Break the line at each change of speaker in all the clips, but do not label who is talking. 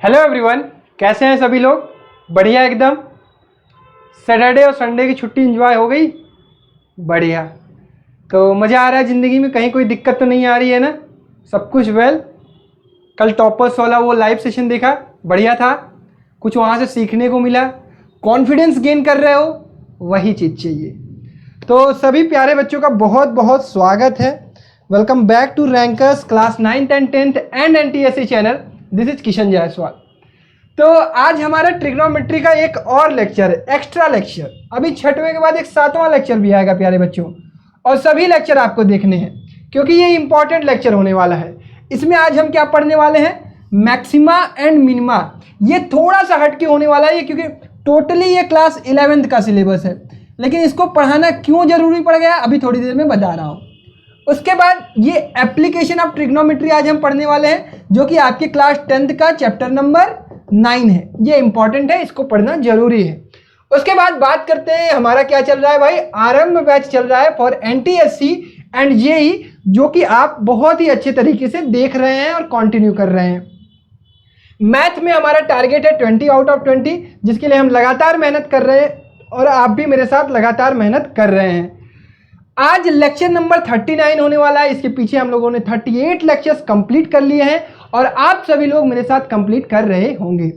Hello everyone, कैसे हैं सभी लोग? बढ़िया एकदम। सैटरडे और संडे की छुट्टी एंजॉय हो गई? बढ़िया। तो मज़ा आ रहा है ज़िंदगी में? कहीं कोई दिक्कत तो नहीं आ रही है ना? सब कुछ वेल। कल टॉपर्स वाला वो लाइव सेशन देखा, बढ़िया था। कुछ वहाँ से सीखने को मिला। कॉन्फिडेंस गेन कर रहे हो, वही चीज़ चाहिए। तो सभी प्यारे बच्चों का बहुत बहुत स्वागत है। Welcome back to Rankers class 9th and 10th and NTSC channel. This is Kishan Jaiswal. तो आज हमारा ट्रिग्नोमेट्री का एक और लेक्चर है, एक्स्ट्रा लेक्चर। अभी छठवें के बाद एक 7वां लेक्चर भी आएगा प्यारे बच्चों, और सभी लेक्चर आपको देखने हैं क्योंकि ये इंपॉर्टेंट लेक्चर होने वाला है। इसमें आज हम क्या पढ़ने वाले हैं? Maxima and minima. ये थोड़ा सा हटके होने वाला है क्योंकि टोटली ये क्लास 11th का सिलेबस है, लेकिन इसको पढ़ाना क्यों जरूरी पड़ गया अभी थोड़ी देर में बता रहा हूँ। उसके बाद ये एप्लीकेशन ऑफ ट्रिग्नोमेट्री आज हम पढ़ने वाले हैं, जो कि आपके क्लास 10th का चैप्टर नंबर 9 है। ये इंपॉर्टेंट है, इसको पढ़ना जरूरी है। उसके बाद बात करते हैं हमारा क्या चल रहा है भाई। आरंभ बैच चल रहा है फॉर NTSC एंड JEE, जो कि आप बहुत ही अच्छे तरीके से देख रहे हैं और कंटिन्यू कर रहे हैं। मैथ में हमारा टारगेट है 20 आउट ऑफ 20, जिसके लिए हम लगातार मेहनत कर रहे हैं और आप भी मेरे साथ लगातार मेहनत कर रहे हैं। आज लेक्चर नंबर 39 होने वाला है। इसके पीछे हम लोगों ने 38 लेक्चर्स कंप्लीट कर लिए हैं और आप सभी लोग मेरे साथ कंप्लीट कर रहे होंगे।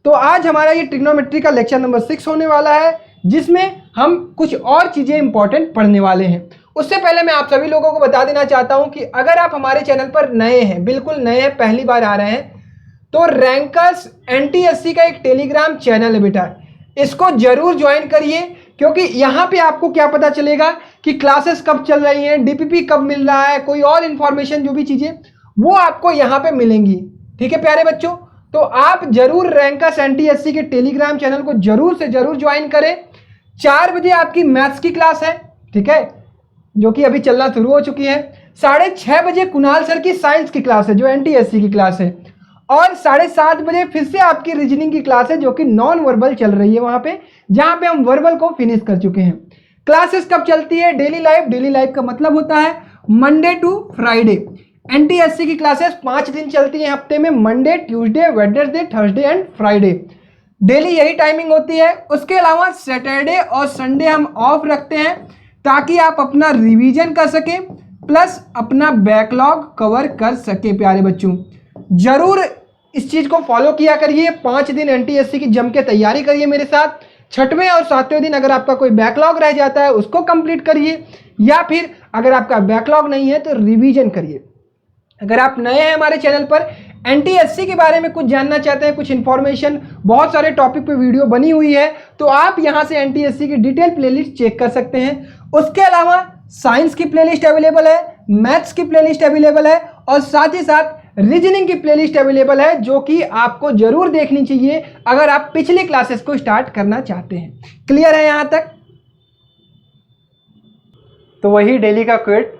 तो आज हमारा ये ट्रिग्नोमेट्री का लेक्चर नंबर 6 होने वाला है, जिसमें हम कुछ और चीज़ें इंपॉर्टेंट पढ़ने वाले हैं। उससे पहले मैं आप सभी लोगों को बता देना चाहता हूं कि अगर आप हमारे चैनल पर नए हैं, बिल्कुल नए हैं, पहली बार आ रहे हैं, तो रैंकर्स NTSC का एक टेलीग्राम चैनल है बेटा, इसको जरूर ज्वाइन करिए, क्योंकि यहाँ पे आपको क्या पता चलेगा कि क्लासेस कब चल रही हैं, DPP कब मिल रहा है, कोई और इन्फॉर्मेशन जो भी चीज़ें वो आपको यहाँ पे मिलेंगी। ठीक है प्यारे बच्चों, तो आप जरूर रैंकर्स NTSC के टेलीग्राम चैनल को जरूर से जरूर ज्वाइन करें। 4 बजे आपकी मैथ्स की क्लास है, ठीक है, जो कि अभी चलना शुरू हो चुकी है। 6:30 बजे कुणाल सर की साइंस की क्लास है, जो NTSC की क्लास है, और 7:30 बजे फिर से आपकी रीजनिंग की क्लास है, जो कि नॉन वर्बल चल रही है वहां पे, जहां पे हम वर्बल को फिनिश कर चुके हैं। क्लासेस कब चलती है? डेली लाइफ का मतलब होता है मंडे टू फ्राइडे। NTSC की क्लासेस 5 दिन चलती है हफ्ते में, Monday, Tuesday, Wednesday, Thursday and Friday. Daily यही टाइमिंग होती है। उसके अलावा सैटरडे और संडे हम ऑफ रखते हैं ताकि आप अपना रिवीजन कर सकें, प्लस अपना बैकलॉग कवर कर सके। प्यारे बच्चों, जरूर इस चीज को फॉलो किया करिए। 5 दिन NTSC की जम के तैयारी करिए मेरे साथ। 6वें और 7वें दिन अगर आपका कोई बैकलॉग रह जाता है उसको कंप्लीट करिए, या फिर अगर आपका बैकलॉग नहीं है तो रिवीजन करिए। अगर आप नए हैं हमारे चैनल पर, NTSC के बारे में कुछ जानना चाहते हैं, कुछ इन्फॉर्मेशन, बहुत सारे टॉपिक पे वीडियो बनी हुई है, तो आप यहाँ से NTSC की डिटेल प्लेलिस्ट चेक कर सकते हैं। उसके अलावा साइंस की प्लेलिस्ट अवेलेबल है, मैथ्स की प्लेलिस्ट अवेलेबल है, और साथ ही साथ रीजनिंग की प्लेलिस्ट अवेलेबल है, जो कि आपको जरूर देखनी चाहिए अगर आप पिछली क्लासेस को स्टार्ट करना चाहते हैं। क्लियर है यहां तक? तो वही डेली का quit,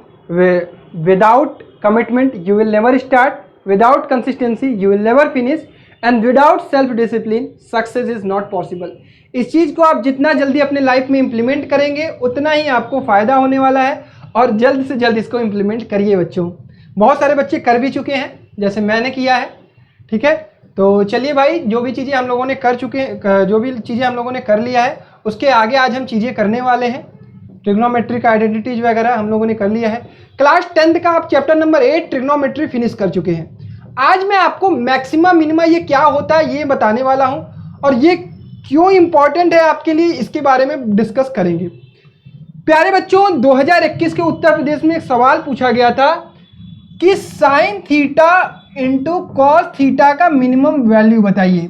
without commitment you will never start, without consistency you will never finish, and without self discipline success is not possible. इस चीज को आप जितना जल्दी अपने लाइफ में इंप्लीमेंट करेंगे उतना ही आपको फायदा होने वाला है, और जल्द से जल्द इसको इंप्लीमेंट करिए बच्चों। बहुत सारे बच्चे कर भी चुके हैं, जैसे मैंने किया है। ठीक है, तो चलिए भाई, जो भी चीज़ें हम लोगों ने कर चुके हैं, जो भी चीज़ें हम लोगों ने कर लिया है, उसके आगे आज हम चीज़ें करने वाले हैं। ट्रिग्नोमेट्री का आइडेंटिटीज वगैरह हम लोगों ने कर लिया है। क्लास 10th का आप चैप्टर नंबर 8 ट्रिग्नोमेट्री फिनिश कर चुके हैं। आज मैं आपको मैक्सिमा मिनिमा ये क्या होता है ये बताने वाला हूँ, और ये क्यों इंपॉर्टेंट है आपके लिए, इसके बारे में डिस्कस करेंगे। प्यारे बच्चों, 2021 के उत्तर प्रदेश में एक सवाल पूछा गया था कि sine theta into cos theta का मिनिमम वैल्यू बताइए।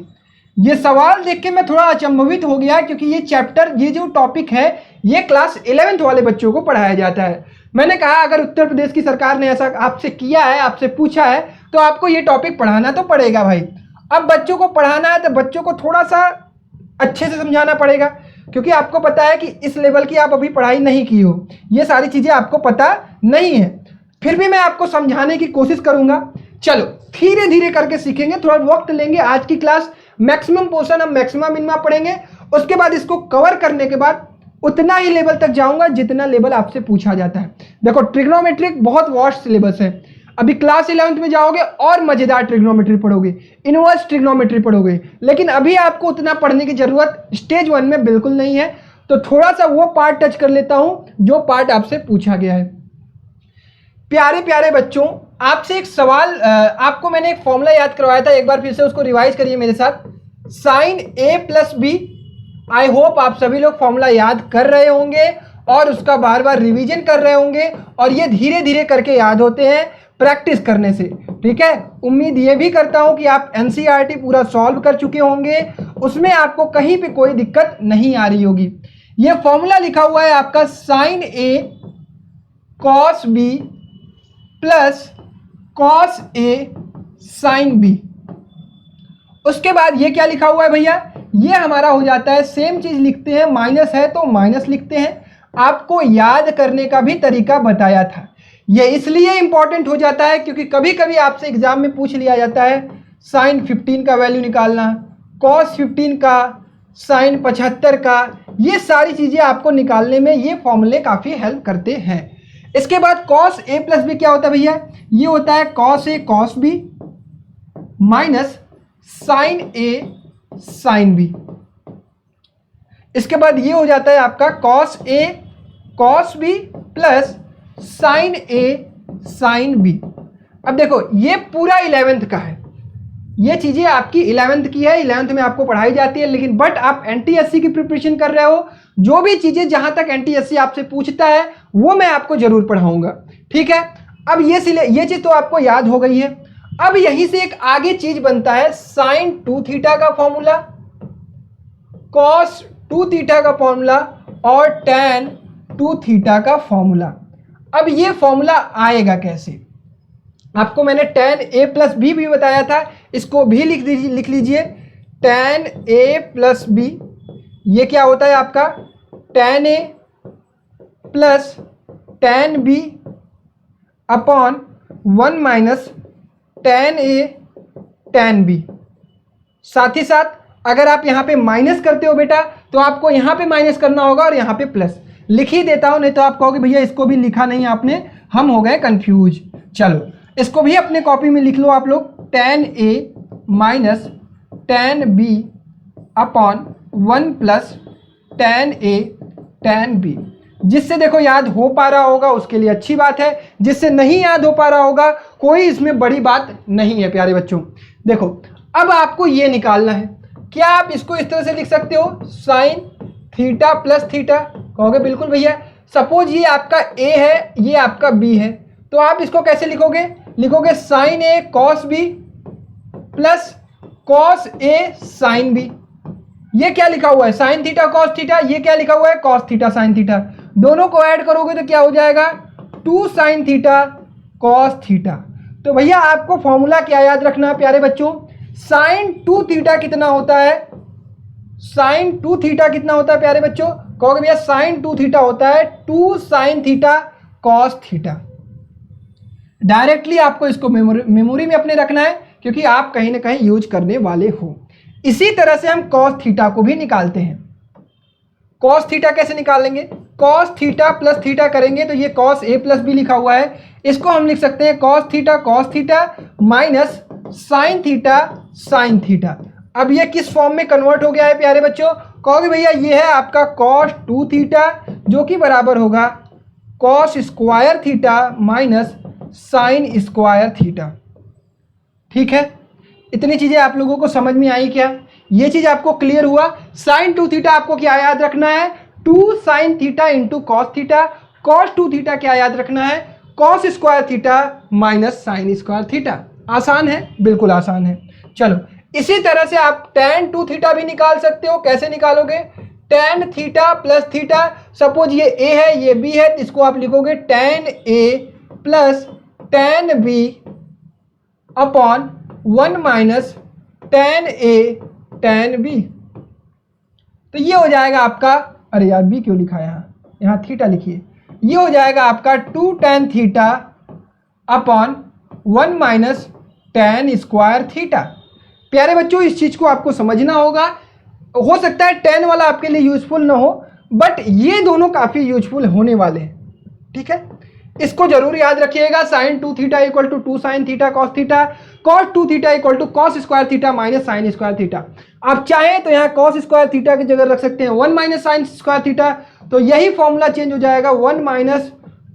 ये सवाल देख के मैं थोड़ा अचंभित हो गया, क्योंकि ये चैप्टर, ये जो टॉपिक है, ये क्लास 11th वाले बच्चों को पढ़ाया जाता है। मैंने कहा अगर उत्तर प्रदेश की सरकार ने ऐसा आपसे किया है, आपसे पूछा है, तो आपको ये टॉपिक पढ़ाना तो पड़ेगा भाई। अब बच्चों को पढ़ाना है तो बच्चों को थोड़ा सा अच्छे से समझाना पड़ेगा, क्योंकि आपको पता है कि इस लेवल की आप अभी पढ़ाई नहीं की हो, ये सारी चीज़ें आपको पता नहीं है। फिर भी मैं आपको समझाने की कोशिश करूंगा। चलो धीरे धीरे करके सीखेंगे, थोड़ा वक्त लेंगे। आज की क्लास मैक्सिमम पोर्शन हम मैक्सिमम मिनिमा पढ़ेंगे, उसके बाद इसको कवर करने के बाद उतना ही लेवल तक जाऊंगा जितना लेवल आपसे पूछा जाता है। देखो ट्रिग्नोमेट्रिक बहुत वास्ट सिलेबस है। अभी क्लास 11th में जाओगे और मजेदार ट्रिग्नोमेट्री पढ़ोगे, इनवर्स ट्रिग्नोमेट्री पढ़ोगे, लेकिन अभी आपको उतना पढ़ने की जरूरत स्टेज 1 में बिल्कुल नहीं है। तो थोड़ा सा वो पार्ट टच कर लेता हूं जो पार्ट आपसे पूछा गया है। प्यारे प्यारे बच्चों, आपसे एक सवाल, आपको मैंने एक फॉर्मूला याद करवाया था, एक बार फिर से उसको रिवाइज करिए मेरे साथ। Sine A plus B, I hope आप सभी लोग फॉर्मूला याद कर रहे होंगे और उसका बार बार रिवीजन कर रहे होंगे, और ये धीरे धीरे करके याद होते हैं प्रैक्टिस करने से, ठीक है। उम्मीद ये भी करता हूं कि आप एनसीईआरटी पूरा सॉल्व कर चुके होंगे, उसमें आपको कहीं पे कोई दिक्कत नहीं आ रही होगी। ये फॉर्मूला लिखा हुआ है आपका sign A cos B plus cos A sine B. उसके बाद ये क्या लिखा हुआ है भैया, ये हमारा हो जाता है, सेम चीज लिखते हैं, माइनस है तो माइनस लिखते हैं। आपको याद करने का भी तरीका बताया था। ये इसलिए इंपॉर्टेंट हो जाता है क्योंकि कभी कभी आपसे एग्जाम में पूछ लिया जाता है साइन 15 का वैल्यू निकालना, कॉस 15 का, साइन 75 का, ये सारी चीजें आपको निकालने में ये फॉर्मूले काफी हेल्प करते हैं। इसके बाद कॉस ए प्लस बी क्या होता है भैया, ये होता है cos A cos B minus sign A sine B. इसके बाद ये हो जाता है आपका cos A cos B plus sign A sine B. अब देखो ये पूरा 11th का है, ये चीजें आपकी 11th की है, 11th में आपको पढ़ाई जाती है, लेकिन बट आप एनटीएससी की प्रिपरेशन कर रहे हो, जो भी चीजें जहां तक एनटीएससी आपसे पूछता है वो मैं आपको जरूर पढ़ाऊंगा, ठीक है। अब ये चीज तो आपको याद हो गई है। अब यहीं से एक आगे चीज बनता है साइन 2 थीटा का फॉर्मूला, कॉस 2 थीटा का फॉर्मूला और टैन 2 थीटा का फॉर्मूला। अब ये फॉर्मूला आएगा कैसे, आपको मैंने टैन ए प्लस बी भी बताया था, इसको भी लिख लीजिए टैन ए प्लस बी। ये क्या होता है आपका tan A plus tan B upon 1 minus tan A tan B. साथ ही साथ अगर आप यहाँ पे माइनस करते हो बेटा तो आपको यहाँ पे माइनस करना होगा और यहाँ पे प्लस। लिख ही देता हूँ, नहीं तो आप कहोगे भैया इसको भी लिखा नहीं आपने, हम हो गए कंफ्यूज। चलो इसको भी अपने कॉपी में लिख लो आप लोग, tan A minus tan B upon 1 plus tan A tan B. जिससे देखो याद हो पा रहा होगा उसके लिए अच्छी बात है, जिससे नहीं याद हो पा रहा होगा कोई इसमें बड़ी बात नहीं है प्यारे बच्चों। देखो अब आपको ये निकालना है, क्या आप इसको इस तरह से लिख सकते हो साइन थीटा प्लस थीटा, कहोगे बिल्कुल भैया। सपोज ये आपका ए है, ये आपका बी है, तो आप इसको कैसे लिखोगे, लिखोगे sign A cos B plus cos A sine B. ये क्या लिखा हुआ है साइन थीटा कॉस थीटा, ये क्या लिखा हुआ है कॉस थीटा साइन थीटा। दोनों को ऐड करोगे तो क्या हो जाएगा 2 साइन थीटा कॉस थीटा। तो भैया आपको फॉर्मूला क्या याद रखना है प्यारे बच्चों, साइन 2 थीटा कितना होता है, साइन 2 थीटा कितना होता है प्यारे बच्चों, कहोगे भैया साइन 2 थीटा होता है 2 sine theta cos theta. Directly आपको इसको मेमोरी में अपने रखना है क्योंकि आप कहीं ना कहीं यूज करने वाले हो। इसी तरह से हम कॉस थीटा को भी निकालते हैं। कॉस थीटा कैसे निकालेंगे, कॉस थीटा प्लस थीटा करेंगे तो ये कॉस ए प्लस बी लिखा हुआ है, इसको हम लिख सकते हैं cos theta minus sine theta sine theta. अब ये किस फॉर्म में कन्वर्ट हो गया है प्यारे बच्चों, कहोगे भैया ये है आपका कॉस 2 थीटा जो कि बराबर होगा cos square theta minus sine square theta. ठीक है, इतनी चीजें आप लोगों को समझ में आई क्या, ये चीज आपको क्लियर हुआ। साइन 2 थीटा आपको क्या याद रखना है 2 sine theta into cos theta, cos 2 theta क्या याद रखना है cos square theta minus sine square theta. आसान है, बिल्कुल आसान है। चलो इसी तरह से आप tan 2 थीटा भी निकाल सकते हो। कैसे निकालोगे, tan theta plus theta, suppose ये a है ये b है, इसको आप लिखोगे tan a plus tan b upon 1 minus tan a tan b। तो ये हो जाएगा आपका, अरे यार b क्यों लिखा है यहाँ थीटा लिखिए, ये हो जाएगा आपका 2 tan theta upon 1 minus tan square theta. प्यारे बच्चों इस चीज को आपको समझना होगा, हो सकता है tan वाला आपके लिए यूजफुल ना हो बट ये दोनों काफी यूजफुल होने वाले हैं। ठीक है, इसको जरूर याद रखिएगा, sine 2 theta equal to 2 sine theta cos theta, cos 2 theta equal to cos square theta minus sine square theta. आप चाहें तो यहाँ कॉस स्क्वायर थीटा की जगह रख सकते हैं 1 माइनस साइन स्क्वायर थीटा, तो यही फॉर्मूला चेंज हो जाएगा 1 माइनस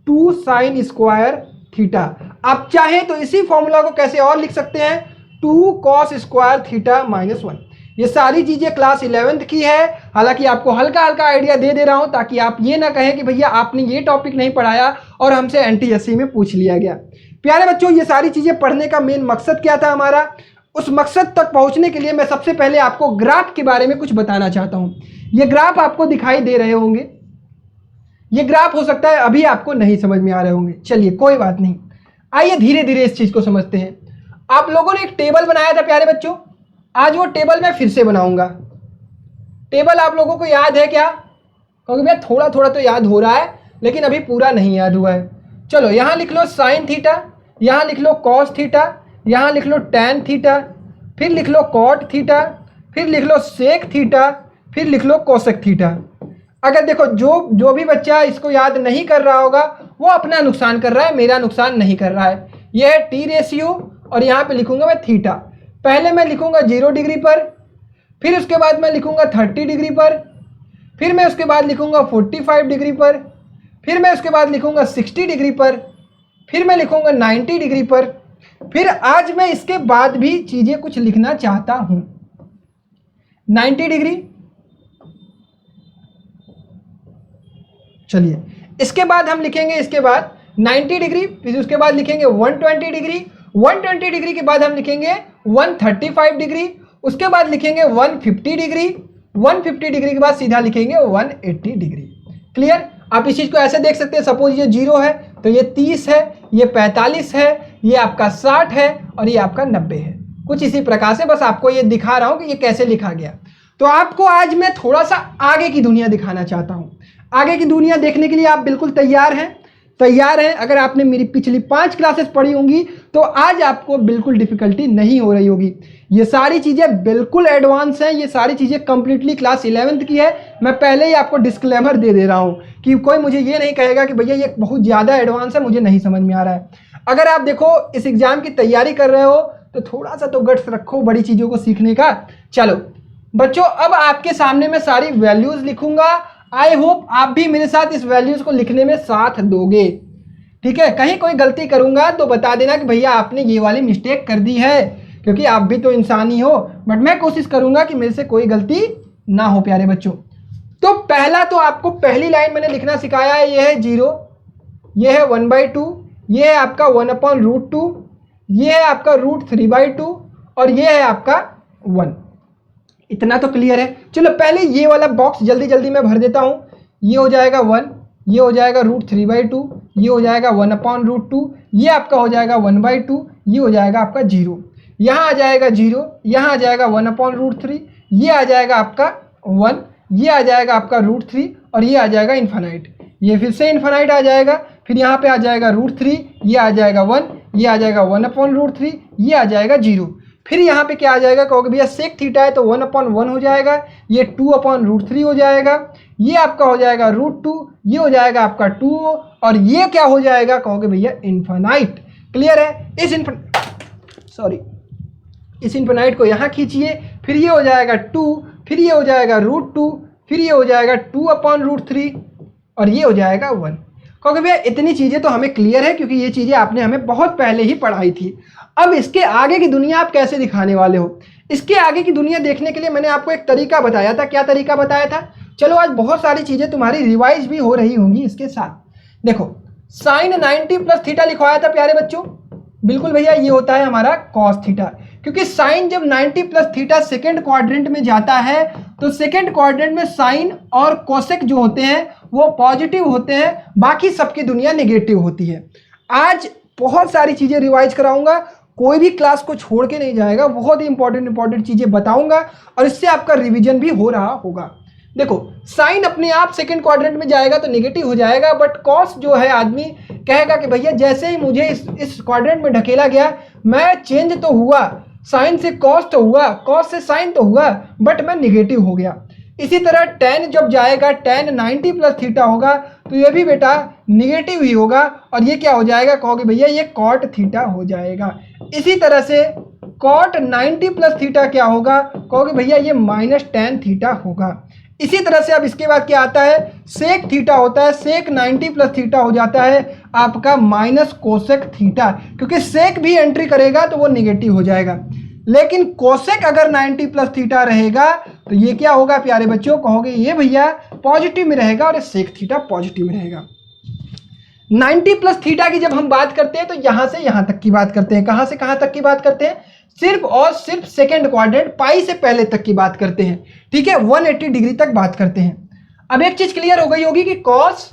2 साइन स्क्वायर थीटा। आप चाहें तो इसी फॉर्मूला को कैसे और लिख सकते हैं 2 कॉस स्क्वायर थीटा माइनस 1। ये सारी चीजें क्लास 11th की है, हालांकि आपको हल्का हल्का आइडिया दे रहा हूं ताकि आप ये ना कहें कि भैया आपने ये टॉपिक नहीं पढ़ाया और हमसे NTSC में पूछ लिया गया। प्यारे बच्चों, ये सारी चीजें पढ़ने का मेन मकसद क्या था हमारा, उस मकसद तक पहुंचने के लिए मैं सबसे पहले आपको ग्राफ के बारे में कुछ बताना चाहता हूं। ये ग्राफ आपको दिखाई दे रहे होंगे, ये ग्राफ हो सकता है अभी आपको नहीं समझ में आ रहे होंगे, चलिए कोई बात नहीं, आइए धीरे धीरे इस चीज को समझते हैं। आप लोगों ने एक टेबल बनाया था प्यारे बच्चों, आज वो टेबल मैं फिर से बनाऊंगा। टेबल आप लोगों को याद है क्या? क्योंकि भैया थोड़ा थोड़ा तो याद हो रहा है लेकिन अभी पूरा नहीं याद हुआ है। चलो यहाँ लिख लो साइन थीटा, यहाँ लिख लो कॉस थीटा, यहाँ लिख लो टैन थीटा, फिर लिख लो कॉट थीटा, फिर लिख लो सेक थीटा, फिर लिख लो कोसेक थीटा। अगर देखो जो भी बच्चा इसको याद नहीं कर रहा होगा वो अपना नुकसान कर रहा है, मेरा नुकसान नहीं कर रहा है। यह है टी रेशियो और यहाँ पे लिखूंगा मैं थीटा। पहले मैं लिखूंगा 0 डिग्री पर, फिर उसके बाद मैं लिखूंगा 30 डिग्री पर, फिर मैं उसके बाद लिखूंगा 45 डिग्री पर, फिर मैं उसके बाद लिखूंगा 60 डिग्री पर, फिर मैं लिखूंगा 90 डिग्री पर, फिर आज मैं इसके बाद भी चीजें कुछ लिखना चाहता हूं। 90 डिग्री, चलिए इसके बाद हम लिखेंगे, इसके बाद 90 डिग्री, फिर उसके बाद लिखेंगे 120 डिग्री, 120 डिग्री के बाद हम लिखेंगे 135 डिग्री, उसके बाद लिखेंगे 150 डिग्री, 150 डिग्री के बाद सीधा लिखेंगे 180 डिग्री। क्लियर? आप इस चीज को ऐसे देख सकते हैं, सपोज ये 0 है तो ये 30 है, ये 45 है, ये आपका 60 है और ये आपका 90 है। कुछ इसी प्रकार से, बस आपको ये दिखा रहा हूं कि ये कैसे लिखा गया। तो आपको आज मैं थोड़ा सा आगे की दुनिया दिखाना चाहता हूं। आगे की दुनिया देखने के लिए आप बिल्कुल तैयार हैं? तैयार हैं? अगर आपने मेरी पिछली 5 क्लासेस पढ़ी होंगी तो आज आपको बिल्कुल डिफिकल्टी नहीं हो रही होगी। ये सारी चीजें बिल्कुल एडवांस हैं, ये सारी चीजें कंप्लीटली क्लास 11th की है। मैं पहले ही आपको डिस्क्लेमर दे रहा हूं कि कोई मुझे ये नहीं कहेगा कि भैया ये बहुत ज्यादा एडवांस है, मुझे नहीं समझ में आ रहा है। अगर आप देखो इस एग्जाम की तैयारी कर रहे हो तो थोड़ा सा तो गट्स रखो बड़ी चीजों को सीखने का। चलो बच्चों, अब आपके सामने मैं सारी वैल्यूज लिखूंगा। आई होप आप भी मेरे साथ इस वैल्यूज को लिखने में साथ दोगे, ठीक है? कहीं कोई गलती करूंगा तो बता देना कि भैया आपने ये वाली मिस्टेक कर दी है, क्योंकि आप भी तो इंसान ही हो। बट मैं कोशिश करूंगा कि मेरे से कोई गलती ना हो प्यारे बच्चों। तो पहला तो आपको पहली लाइन मैंने लिखना सिखाया है, ये है 0, ये है 1/2, ये है आपका 1/√2, ये है आपका √3/2 और ये है आपका 1। इतना तो क्लियर है। चलो पहले ये वाला बॉक्स जल्दी जल्दी मैं भर देता हूं। ये हो जाएगा 1, ये हो जाएगा √3/2, ये हो जाएगा 1/√2, ये आपका हो जाएगा 1/2, ये हो जाएगा आपका 0, यहाँ आ जाएगा 0, यहाँ आ जाएगा 1/√3, ये आ जाएगा आपका 1, ये आ जाएगा आपका √3 और ये आ जाएगा इन्फानाइट। ये फिर से इन्फानाइट आ जाएगा, फिर यहाँ पे आ जाएगा √3, ये आ जाएगा 1, ये आ जाएगा 1/√3, ये आ जाएगा 0। फिर यहाँ पे क्या आ जाएगा, कहोगे भैया सेक थीटा है तो 1/1 हो जाएगा, ये 2/√3 हो जाएगा, ये आपका हो जाएगा √2, ये हो जाएगा आपका 2 और ये क्या हो जाएगा, कहोगे भैया इन्फानाइट। क्लियर है? इस इन्फानाइट को यहाँ खींचिए, फिर ये हो जाएगा 2, फिर ये हो जाएगा √2, फिर ये हो जाएगा 2/√3 और ये हो जाएगा 1। कहोगे भैया इतनी चीज़ें तो हमें क्लियर है क्योंकि ये चीज़ें आपने हमें बहुत पहले ही पढ़ाई थी। अब इसके आगे की दुनिया आप कैसे दिखाने वाले हो? इसके आगे की दुनिया देखने के लिए मैंने आपको एक तरीका बताया था। क्या तरीका बताया था? चलो आज बहुत सारी चीज़ें तुम्हारी रिवाइज भी हो रही होंगी इसके साथ। देखो साइन 90 + थीटा लिखवाया था प्यारे बच्चों। बिल्कुल भैया, ये होता है हमारा कॉस थीटा, क्योंकि साइन जब 90 + थीटा सेकेंड क्वाड्रेंट में जाता है तो सेकेंड क्वाड्रेंट में साइन और कोसेक जो होते हैं वो पॉजिटिव होते हैं, बाकी सबकी दुनिया नेगेटिव होती है। आज बहुत सारी चीज़ें रिवाइज कराऊंगा, कोई भी क्लास को छोड़ के नहीं जाएगा, बहुत ही इंपॉर्टेंट चीज़ें बताऊंगा और इससे आपका रिवीजन भी हो रहा होगा। देखो साइन अपने आप सेकेंड क्वाड्रेंट में जाएगा तो नेगेटिव हो जाएगा, बट कॉस जो है आदमी कहेगा कि भैया जैसे ही मुझे इस क्वाड्रेंट में ढकेला गया मैं चेंज तो हुआ, साइन से कॉस तो हुआ, कॉस से साइन तो हुआ, बट मैं नेगेटिव हो गया। इसी तरह टेन जब जाएगा, टेन 90 + थीटा होगा तो ये भी बेटा निगेटिव ही होगा और ये क्या हो जाएगा, कहोगे भैया ये कॉट थीटा हो जाएगा। इसी तरह से कॉट 90 प्लस थीटा क्या होगा, कहोगे भैया ये माइनस टेन थीटा होगा। इसी तरह से अब इसके बाद क्या आता है, सेक थीटा होता है, सेक 90 प्लस थीटा हो जाता है आपका माइनस कोसेक थीटा, क्योंकि सेक भी एंट्री करेगा तो वो निगेटिव हो जाएगा, लेकिन कोसेक अगर 90 प्लस थीटा रहेगा तो ये क्या होगा प्यारे बच्चों, कहोगे ये भैया पॉजिटिव में रहेगा और सेक थीटा पॉजिटिव में रहेगा। 90 प्लस थीटा की जब हम बात करते हैं तो यहां से यहां तक की बात करते हैं। कहां से कहां तक की बात करते हैं, सिर्फ और सिर्फ सेकंड क्वाड्रेंट पाई से पहले तक की बात करते हैं, ठीक है, 180 डिग्री तक बात करते हैं। अब एक चीज क्लियर हो गई होगी कि कॉस,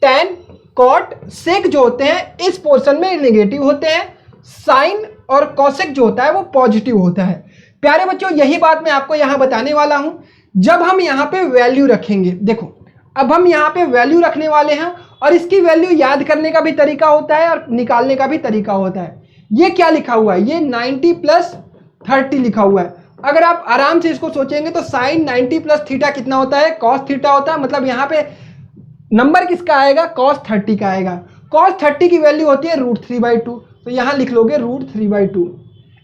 टेन, कॉट, सेक जो होते हैं इस पोर्शन में नेगेटिव होते हैं, साइन और कॉसेक जो होता है वो पॉजिटिव होता है। प्यारे बच्चों यही बात मैं आपको यहां बताने वाला हूं। जब हम यहां पे वैल्यू रखेंगे, देखो अब हम यहां पे वैल्यू रखने वाले हैं और इसकी वैल्यू याद करने का भी तरीका होता है और निकालने का भी तरीका होता है। ये क्या लिखा हुआ है, ये 90 प्लस 30 लिखा हुआ है। अगर आप आराम से इसको सोचेंगे तो साइन 90 प्लस थीटा कितना होता है, कॉस थीटा होता है, मतलब यहाँ पे नंबर किसका आएगा, कॉस 30 का आएगा। कॉस 30 की वैल्यू होती है √3/2, तो यहां लिख लोगे √3/2।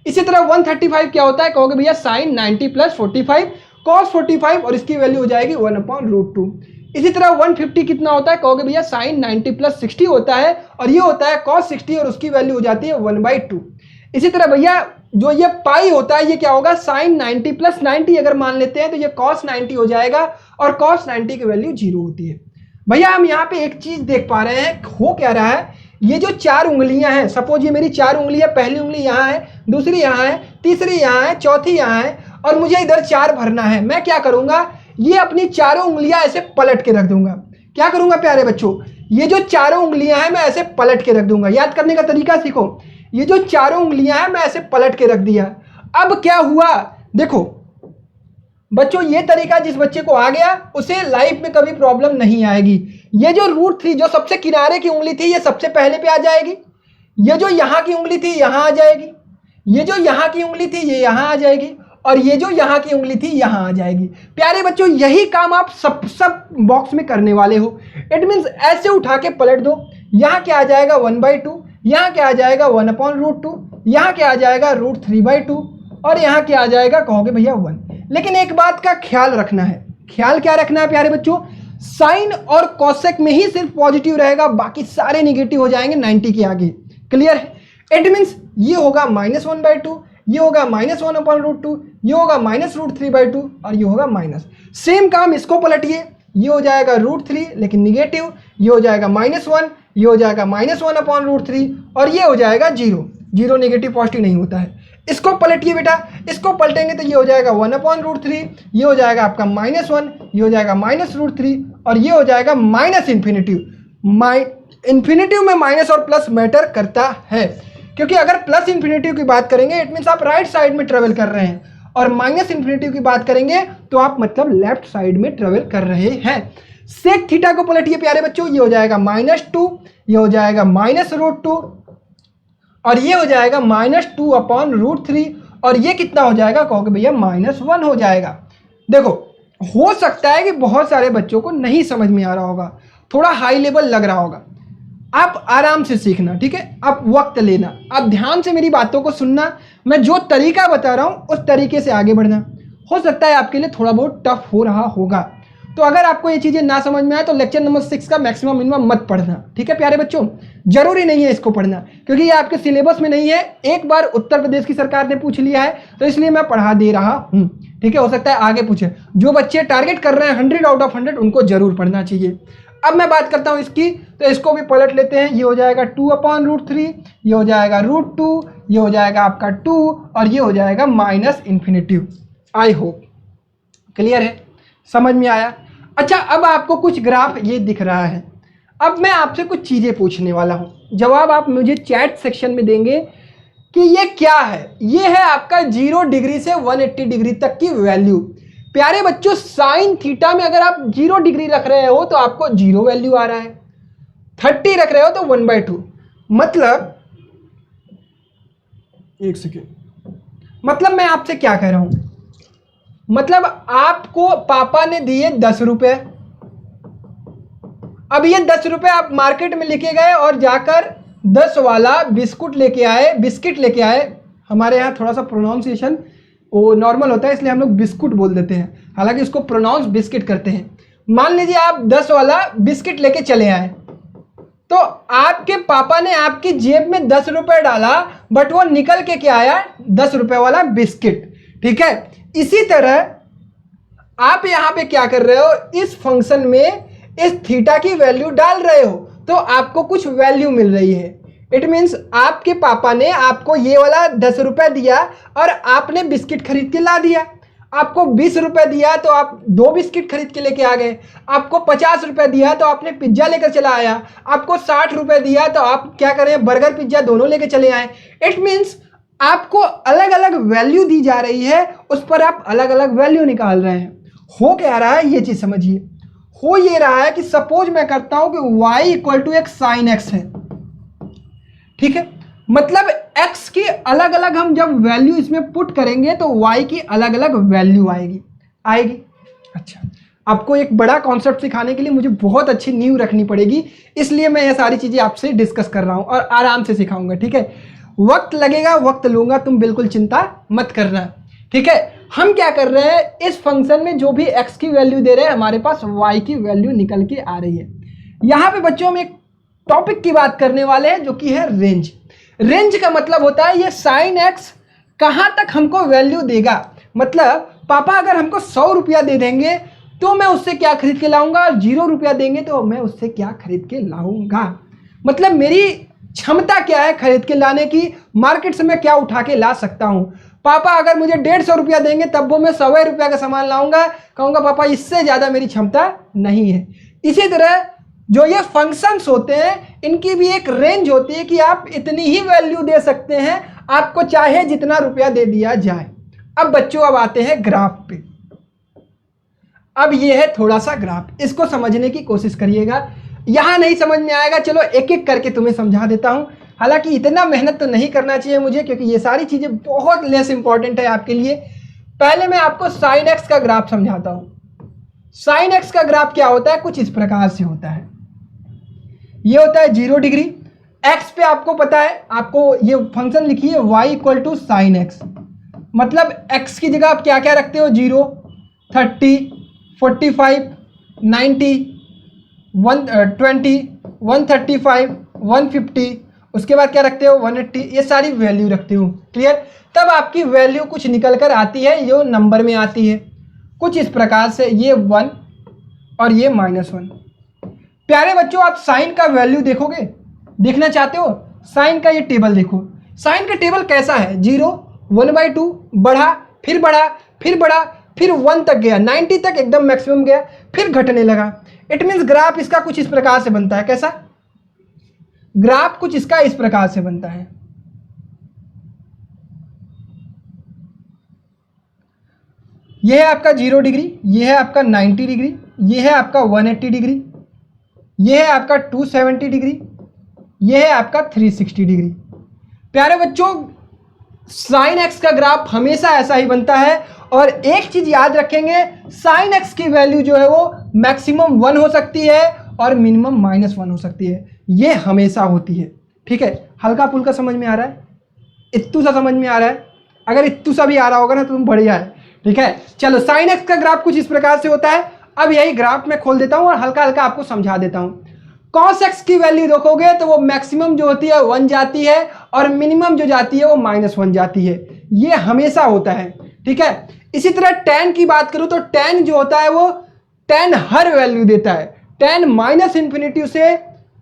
इसी तरह 135 क्या होता है, कहोगे भैया साइन 90 प्लस 45 कॉस 45 और इसकी वैल्यू हो जाएगी 1/√2। इसी तरह 150 कितना होता है, कहोगे भैया साइन 90 प्लस 60 होता है और ये होता है कॉस 60 और उसकी वैल्यू हो जाती है 1/2। इसी तरह भैया जो ये पाई होता है ये क्या होगा, साइन 90 प्लस 90 अगर मान लेते हैं तो ये कॉस 90 हो जाएगा और कॉस 90 की वैल्यू 0 होती है। भैया हम यहाँ पे एक चीज देख पा रहे हैं, हो क्या रहा है, ये जो 4 उंगलियां हैं, सपोज ये मेरी 4 उंगलियां, पहली उंगली यहाँ है, दूसरी यहाँ है, तीसरी यहाँ है, चौथी यहाँ है और मुझे इधर 4 भरना है। मैं क्या करूंगा, ये अपनी चारों उंगलियां ऐसे पलट के रख दूंगा। क्या करूंगा प्यारे बच्चों, ये जो चारों उंगलियां हैं मैं ऐसे पलट के रख दूंगा। याद करने का तरीका सीखो, ये जो चारों उंगलियां हैं मैं ऐसे पलट के रख दिया। अब क्या हुआ, देखो बच्चों ये तरीका जिस बच्चे को आ गया उसे लाइफ में कभी प्रॉब्लम नहीं आएगी। ये जो √3 जो सबसे किनारे की उंगली थी ये सबसे पहले पे आ जाएगी, ये जो यहाँ की उंगली थी यहाँ आ जाएगी, ये जो यहाँ की उंगली थी ये यहाँ आ जाएगी और ये जो यहाँ की उंगली थी यहाँ आ जाएगी। प्यारे बच्चों यही काम आप सब बॉक्स में करने वाले हो। इट मीन्स ऐसे उठा के पलट दो, यहाँ क्या आ जाएगा 1/2, यहाँ क्या आ जाएगा 1/√2, यहाँ क्या आ जाएगा √3/2 और यहाँ क्या आ जाएगा, कहोगे भैया 1। लेकिन एक बात का ख्याल रखना है, ख्याल क्या रखना है प्यारे बच्चों, साइन और कॉसेक में ही सिर्फ पॉजिटिव रहेगा, बाकी सारे निगेटिव हो जाएंगे 90 के आगे। क्लियर है, इट मीन्स ये होगा -1/2, ये होगा -1/√2, ये होगा -√3/2 और ये होगा माइनस। सेम काम इसको पलटिए, ये हो जाएगा √3 लेकिन निगेटिव, ये हो जाएगा -1, ये हो जाएगा -1/√3 और ये हो जाएगा 0। 0 निगेटिव पॉजिटिव नहीं होता है। इसको पलटिए बेटा, इसको पलटेंगे तो ये हो जाएगा 1/√3, ये हो जाएगा आपका -1, ये हो जाएगा -√3 और ये हो जाएगा -इन्फिनिटिव। इन्फिनिटिव में माइनस और प्लस मैटर करता है, क्योंकि अगर प्लस इन्फिनिटिव की बात करेंगे इट मीन्स आप राइट साइड में ट्रेवल कर रहे हैं और माइनस इन्फिनिटिव की बात करेंगे तो आप मतलब लेफ्ट साइड में ट्रेवल कर रहे हैं। सेक थीटा को पलटिए प्यारे बच्चों, ये हो जाएगा -2, ये हो जाएगा -√2 और ये हो जाएगा -2/√3 और ये कितना हो जाएगा, कहोगे भैया -1 हो जाएगा। देखो हो सकता है कि बहुत सारे बच्चों को नहीं समझ में आ रहा होगा, थोड़ा हाई लेवल लग रहा होगा, आप आराम से सीखना, ठीक है, आप वक्त लेना, आप ध्यान से मेरी बातों को सुनना, मैं जो तरीका बता रहा हूं उस तरीके से आगे बढ़ना। हो सकता है आपके लिए थोड़ा बहुत टफ हो रहा होगा, तो अगर आपको ये चीज़ें ना समझ में आए तो लेक्चर नंबर 6 का मैक्सिमम मिनिमम मत पढ़ना, ठीक है प्यारे बच्चों, जरूरी नहीं है इसको पढ़ना क्योंकि ये आपके सिलेबस में नहीं है। एक बार उत्तर प्रदेश की सरकार ने पूछ लिया है तो इसलिए मैं पढ़ा दे रहा हूँ, ठीक है, हो सकता है आगे पूछे। जो बच्चे टारगेट कर रहे हैं 100 आउट ऑफ 100 उनको जरूर पढ़ना चाहिए। अब मैं बात करता हूँ इसकी, तो इसको भी पलट लेते हैं, ये हो जाएगा 2/√3, ये हो जाएगा √2, ये हो जाएगा आपका 2 और ये हो जाएगा -इन्फिनिटिव। आई होप क्लियर है, समझ में आया। अच्छा अब आपको कुछ ग्राफ ये दिख रहा है, अब मैं आपसे कुछ चीज़ें पूछने वाला हूँ, जवाब आप मुझे चैट सेक्शन में देंगे कि ये क्या है। ये है आपका 0 डिग्री से 180 डिग्री तक की वैल्यू। प्यारे बच्चों साइन थीटा में अगर आप 0 डिग्री रख रहे हो तो आपको 0 वैल्यू आ रहा है, 30 रख रहे हो तो 1/2, मतलब एक सेकेंड, मतलब मैं आपसे क्या कह रहा हूं, मतलब आपको पापा ने दिए 10 रुपए, अब ये 10 रुपये आप मार्केट में लेके गए और जाकर 10 वाला बिस्कुट लेके आए, बिस्किट लेके आए। हमारे यहाँ थोड़ा सा प्रोनाउंसिएशन वो नॉर्मल होता है, इसलिए हम लोग बिस्कुट बोल देते हैं, हालांकि इसको प्रोनाउंस बिस्किट करते हैं। मान लीजिए आप 10 वाला बिस्किट लेके चले आए, तो आपके पापा ने आपकी जेब में 10 रुपये डाला, बट वो निकल के क्या आया, 10 रुपये वाला बिस्किट। ठीक है, इसी तरह आप यहां पे क्या कर रहे हो, इस फंक्शन में इस थीटा की वैल्यू डाल रहे हो, तो आपको कुछ वैल्यू मिल रही है। इट मीन्स आपके पापा ने आपको ये वाला 10 रुपये दिया और आपने बिस्किट खरीद के ला दिया। आपको 20 रुपये दिया तो आप 2 बिस्किट खरीद के लेके आ गए। आपको 50 रुपये दिया तो आपने पिज्जा लेकर चला आया। आपको 60 रुपये दिया तो आप क्या करें, बर्गर पिज्जा दोनों लेके चले आए। इट मीन्स आपको अलग अलग वैल्यू दी जा रही है, उस पर आप अलग अलग वैल्यू निकाल रहे हैं। हो क्या रहा है ये चीज समझिए। हो ये रहा है कि सपोज मैं करता हूं कि y इक्वल टू एक साइन x है। ठीक है, मतलब x की अलग अलग हम जब वैल्यू इसमें पुट करेंगे तो y की अलग अलग वैल्यू आएगी। अच्छा, आपको एक बड़ा कॉन्सेप्ट सिखाने के लिए मुझे बहुत अच्छी नींव रखनी पड़ेगी, इसलिए मैं ये सारी चीजें आपसे डिस्कस कर रहा हूं और आराम से सिखाऊंगा। ठीक है, वक्त लगेगा, वक्त लूंगा, तुम बिल्कुल चिंता मत करना। ठीक है, हम क्या कर रहे हैं, इस फंक्शन में जो भी x की वैल्यू दे रहे हैं हमारे पास y की वैल्यू निकल के आ रही है। यहां पे बच्चों हम एक टॉपिक की बात करने वाले हैं जो कि है रेंज। रेंज का मतलब होता है ये साइन x कहां तक हमको वैल्यू देगा। मतलब पापा अगर हमको 100 रुपया दे देंगे तो मैं उससे क्या खरीद के लाऊंगा, और 0 रुपया देंगे तो मैं उससे क्या खरीद के लाऊंगा। मतलब मेरी क्षमता क्या है खरीद के लाने की, मार्केट से मैं क्या उठा के ला सकता हूं। पापा अगर मुझे 150 रुपया देंगे तब वो मैं 100 रुपया का सामान लाऊंगा, कहूंगा पापा इससे ज्यादा मेरी क्षमता नहीं है। इसी तरह जो ये फंक्शंस होते हैं इनकी भी एक रेंज होती है कि आप इतनी ही वैल्यू दे सकते हैं, आपको चाहे जितना रुपया दे दिया जाए। अब बच्चों अब आते हैं ग्राफ पे। अब ये है थोड़ा सा ग्राफ, इसको समझने की कोशिश करिएगा। यहां नहीं समझ में आएगा, चलो एक एक करके तुम्हें समझा देता हूं। हालांकि इतना मेहनत तो नहीं करना चाहिए मुझे, क्योंकि ये सारी चीजें बहुत लेस इंपॉर्टेंट है आपके लिए। पहले मैं आपको साइन एक्स का ग्राफ समझाता हूं। साइन एक्स का ग्राफ क्या होता है, कुछ इस प्रकार से होता है। ये होता है 0 डिग्री। एक्स पे आपको पता है, आपको ये फंक्शन लिखिए y equal to sine x. मतलब x की जगह आप क्या क्या रखते हो, 0, 30, 45, 90, 120, 135, 150, उसके बाद क्या रखते हो 180, ये सारी वैल्यू रखते हो। क्लियर, तब आपकी वैल्यू कुछ निकल कर आती है, जो नंबर में आती है कुछ इस प्रकार से, ये 1 और ये -1। प्यारे बच्चों, आप साइन का वैल्यू देखोगे, देखना चाहते हो साइन का ये टेबल देखो। साइन का टेबल कैसा है, 0, 1/2, बढ़ा, फिर बढ़ा, फिर बढ़ा, फिर 1 तक गया, 90 तक एकदम मैक्सिमम गया, फिर घटने लगा। इट मीन्स ग्राफ इसका कुछ इस प्रकार से बनता है। कैसा ग्राफ, कुछ इसका इस प्रकार से बनता है। यह है आपका 0 डिग्री, यह है आपका 90 डिग्री, यह है आपका 180 डिग्री, यह है आपका 270 डिग्री, यह है आपका 360 डिग्री। प्यारे बच्चों, साइन एक्स का ग्राफ हमेशा ऐसा ही बनता है। और एक चीज याद रखेंगे, साइन एक्स की वैल्यू जो है वो मैक्सिमम 1 हो सकती है और मिनिमम -1 हो सकती है, ये हमेशा होती है। ठीक है, हल्का फुल्का समझ में आ रहा है, इत्तू सा समझ में आ रहा है। अगर इत्तू सा भी आ रहा होगा ना तो तुम बढ़िया है। ठीक है, चलो साइन एक्स का ग्राफ कुछ इस प्रकार से होता है। अब यही ग्राफ मैं खोल देता हूं और हल्का हल्का आपको समझा देता हूं। कॉस एक्स की वैल्यू देखोगे तो वो मैक्सिमम जो होती है 1 जाती है और मिनिमम जो जाती है वो -1 जाती है, ये हमेशा होता है। ठीक है, इसी तरह tan की बात करूं तो tan जो होता है वो tan हर वैल्यू देता है। tan -∞ से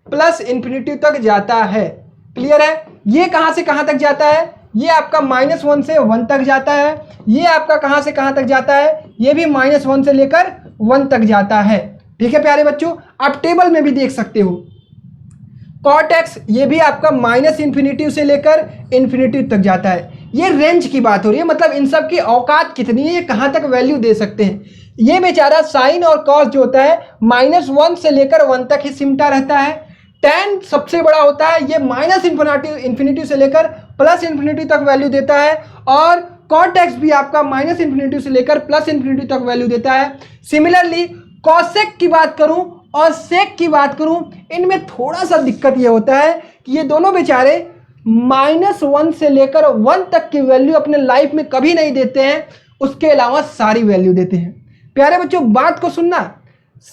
+∞ तक जाता है। क्लियर है, ये कहां से कहां तक जाता है, ये आपका -1 से 1 तक जाता है। ये आपका कहां से कहां तक जाता है, ये भी -1 से लेकर 1 तक जाता है। ठीक है प्यारे बच्चों, आप टेबल में भी देख सकते हो। cot x ये भी आपका -∞ से लेकर ∞ तक जाता है। ये रेंज की बात हो रही है, मतलब इन सब की औकात कितनी है, ये कहां तक वैल्यू दे सकते हैं। ये बेचारा साइन और कॉस जो होता है -1 से लेकर 1 तक ही सिमटा रहता है। tan सबसे बड़ा होता है, ये -∞ से लेकर +∞ तक वैल्यू देता है। और cot x भी आपका -∞ से लेकर +∞ तक वैल्यू देता है। सिमिलरली cosec की बात करूं, और सेक की बात करूं, इनमें थोड़ा सा दिक्कत ये होता है कि ये दोनों बेचारे -1 से लेकर 1 तक की वैल्यू अपने लाइफ में कभी नहीं देते हैं, उसके अलावा सारी वैल्यू देते हैं। प्यारे बच्चों बात को सुनना,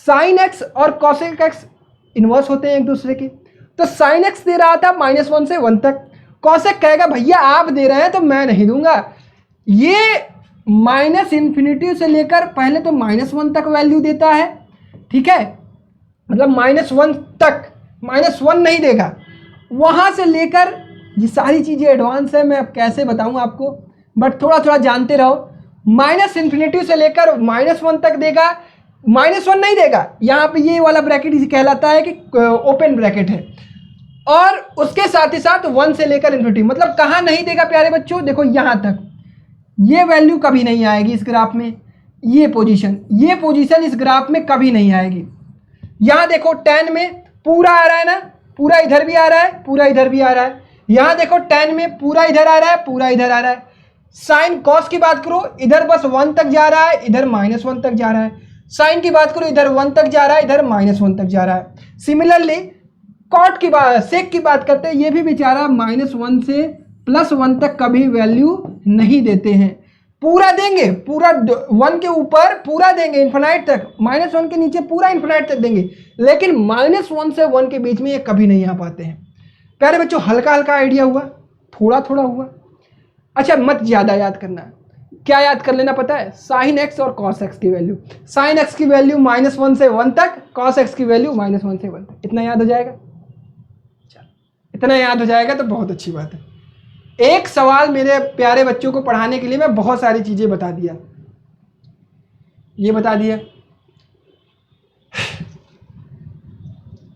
साइन एक्स और कॉसेक एक्स इन्वर्स होते हैं एक दूसरे के। तो साइन एक्स दे रहा था -1 से 1 तक, कॉसेक कहेगा भैया आप दे रहे हैं तो मैं नहीं दूंगा। ये -∞ से लेकर पहले तो -1 तक वैल्यू देता है, ठीक है, मतलब -1 तक, -1 नहीं देगा, वहां से लेकर ये सारी चीजें एडवांस है, मैं अब कैसे बताऊं आपको, बट थोड़ा थोड़ा जानते रहो। -∞ से लेकर -1 तक देगा, -1 नहीं देगा, यहाँ पे ये वाला ब्रैकेट इसे कहलाता है कि ओपन ब्रैकेट है, और उसके साथ ही साथ 1 से लेकर इन्फिनिटी, मतलब कहाँ नहीं देगा प्यारे बच्चों, देखो यहाँ तक ये वैल्यू कभी नहीं आएगी इस ग्राफ में, ये पोजीशन इस ग्राफ में कभी नहीं आएगी। यहाँ देखो tan में पूरा आ रहा है ना, पूरा इधर भी आ रहा है, पूरा इधर भी आ रहा है। यहाँ देखो tan में पूरा इधर आ रहा है, पूरा इधर आ रहा है। साइन कॉस की बात करो, इधर बस 1 तक जा रहा है, इधर -1 तक जा रहा है। साइन की बात करो, इधर 1 तक जा रहा है, इधर -1 तक जा रहा है। सिमिलरली कॉट की बात, सेक की बात करते हैं, ये भी बेचारा -1 से +1 तक कभी वैल्यू नहीं देते हैं। पूरा देंगे, पूरा 1 के ऊपर पूरा देंगे इन्फिनाइट तक, -1 के नीचे पूरा इन्फिनाइट तक देंगे, लेकिन -1 से 1 के बीच में ये कभी नहीं आ पाते हैं। प्यारे बच्चों हल्का हल्का आइडिया हुआ, थोड़ा थोड़ा हुआ। अच्छा मत ज़्यादा याद करना, क्या याद कर लेना पता है, साइन एक्स और कॉस एक्स की वैल्यू। साइन एक्स की वैल्यू -1 से 1 तक, कॉस एक्स की वैल्यू -1 से 1 तक, इतना याद हो जाएगा। इतना याद हो जाएगा तो बहुत अच्छी बात है। एक सवाल मेरे प्यारे बच्चों को पढ़ाने के लिए मैं बहुत सारी चीजें बता दिया, ये बता दिया।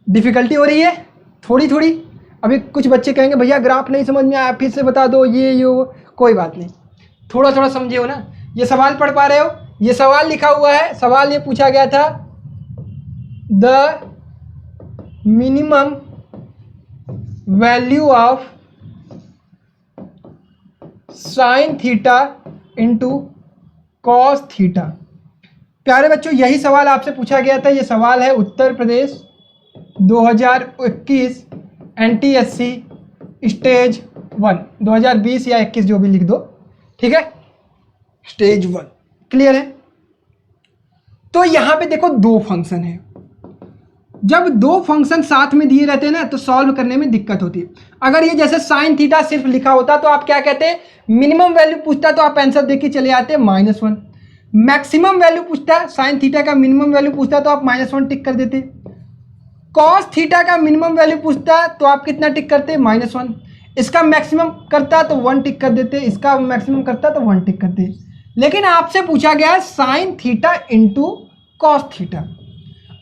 डिफिकल्टी हो रही है थोड़ी थोड़ी, अभी कुछ बच्चे कहेंगे भैया ग्राफ नहीं समझ में आया, फिर से बता दो, ये कोई बात नहीं, थोड़ा थोड़ा समझे हो ना। ये सवाल पढ़ पा रहे हो, ये सवाल लिखा हुआ है, सवाल ये पूछा गया था, the minimum value of sine theta into cos theta. प्यारे बच्चों यही सवाल आपसे पूछा गया था, ये सवाल है उत्तर प्रदेश 2021 NTSC स्टेज 1, 2020 या 21 जो भी लिख दो, ठीक है, स्टेज 1। क्लियर है। तो यहां पे देखो दो फंक्शन है, जब दो फंक्शन साथ में दिए रहते हैं ना तो सॉल्व करने में दिक्कत होती है। अगर ये जैसे साइन थीटा सिर्फ लिखा होता तो आप क्या कहते, मिनिमम वैल्यू पूछता तो आप आंसर देके चले आते -1। मैक्सिमम वैल्यू पूछता, साइन थीटा का मिनिमम वैल्यू पूछता तो आप -1 टिक कर देते। कॉस थीटा का मिनिमम वैल्यू पूछता तो आप कितना टिक करते, -1। इसका मैक्सिमम करता तो 1 टिक कर देते, इसका मैक्सिमम करता तो 1 टिक करते। लेकिन आपसे पूछा गया है sine theta into cos theta.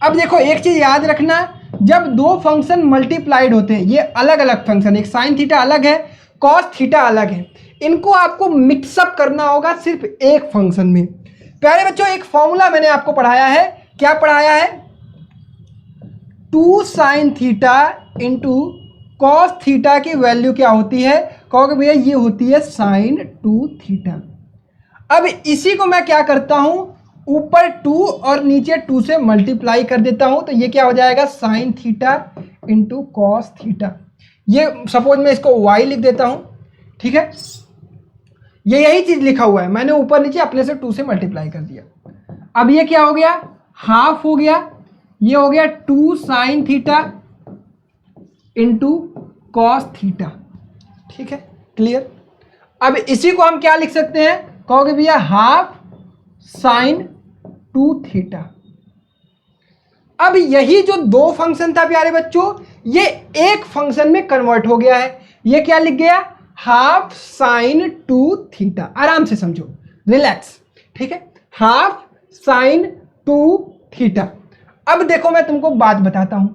अब देखो एक चीज याद रखना, जब दो फंक्शन मल्टीप्लाइड होते हैं, ये अलग अलग फंक्शन, एक साइन थीटा अलग है, कॉस थीटा अलग है, इनको आपको मिक्सअप करना होगा सिर्फ एक फंक्शन में। प्यारे बच्चों एक फॉर्मूला मैंने आपको पढ़ाया है, क्या पढ़ाया है, 2 sine theta into cos theta की वैल्यू क्या होती है, कहोगे भैया ये होती है साइन 2 थीटा। अब इसी को मैं क्या करता हूं, ऊपर 2 और नीचे 2 से मल्टीप्लाई कर देता हूं, तो ये क्या हो जाएगा sine theta into cos theta. ये सपोज मैं इसको y लिख देता हूं, ठीक है, ये यही चीज लिखा हुआ है, मैंने ऊपर नीचे अपने से 2 से मल्टीप्लाई कर दिया। अब ये क्या हो गया, हाफ हो गया, ये हो गया 2 sine theta into cos theta, ठीक है, क्लियर। अब इसी को हम क्या लिख सकते हैं, कहोगे भैया हाफ साइन 2 थीटा। अब यही जो दो फंक्शन था प्यारे बच्चों, ये एक फंक्शन में कन्वर्ट हो गया है, ये क्या लिख गया, हाफ साइन 2 थीटा। आराम से समझो, रिलैक्स, ठीक है, हाफ साइन 2 थीटा। अब देखो मैं तुमको बात बताता हूं,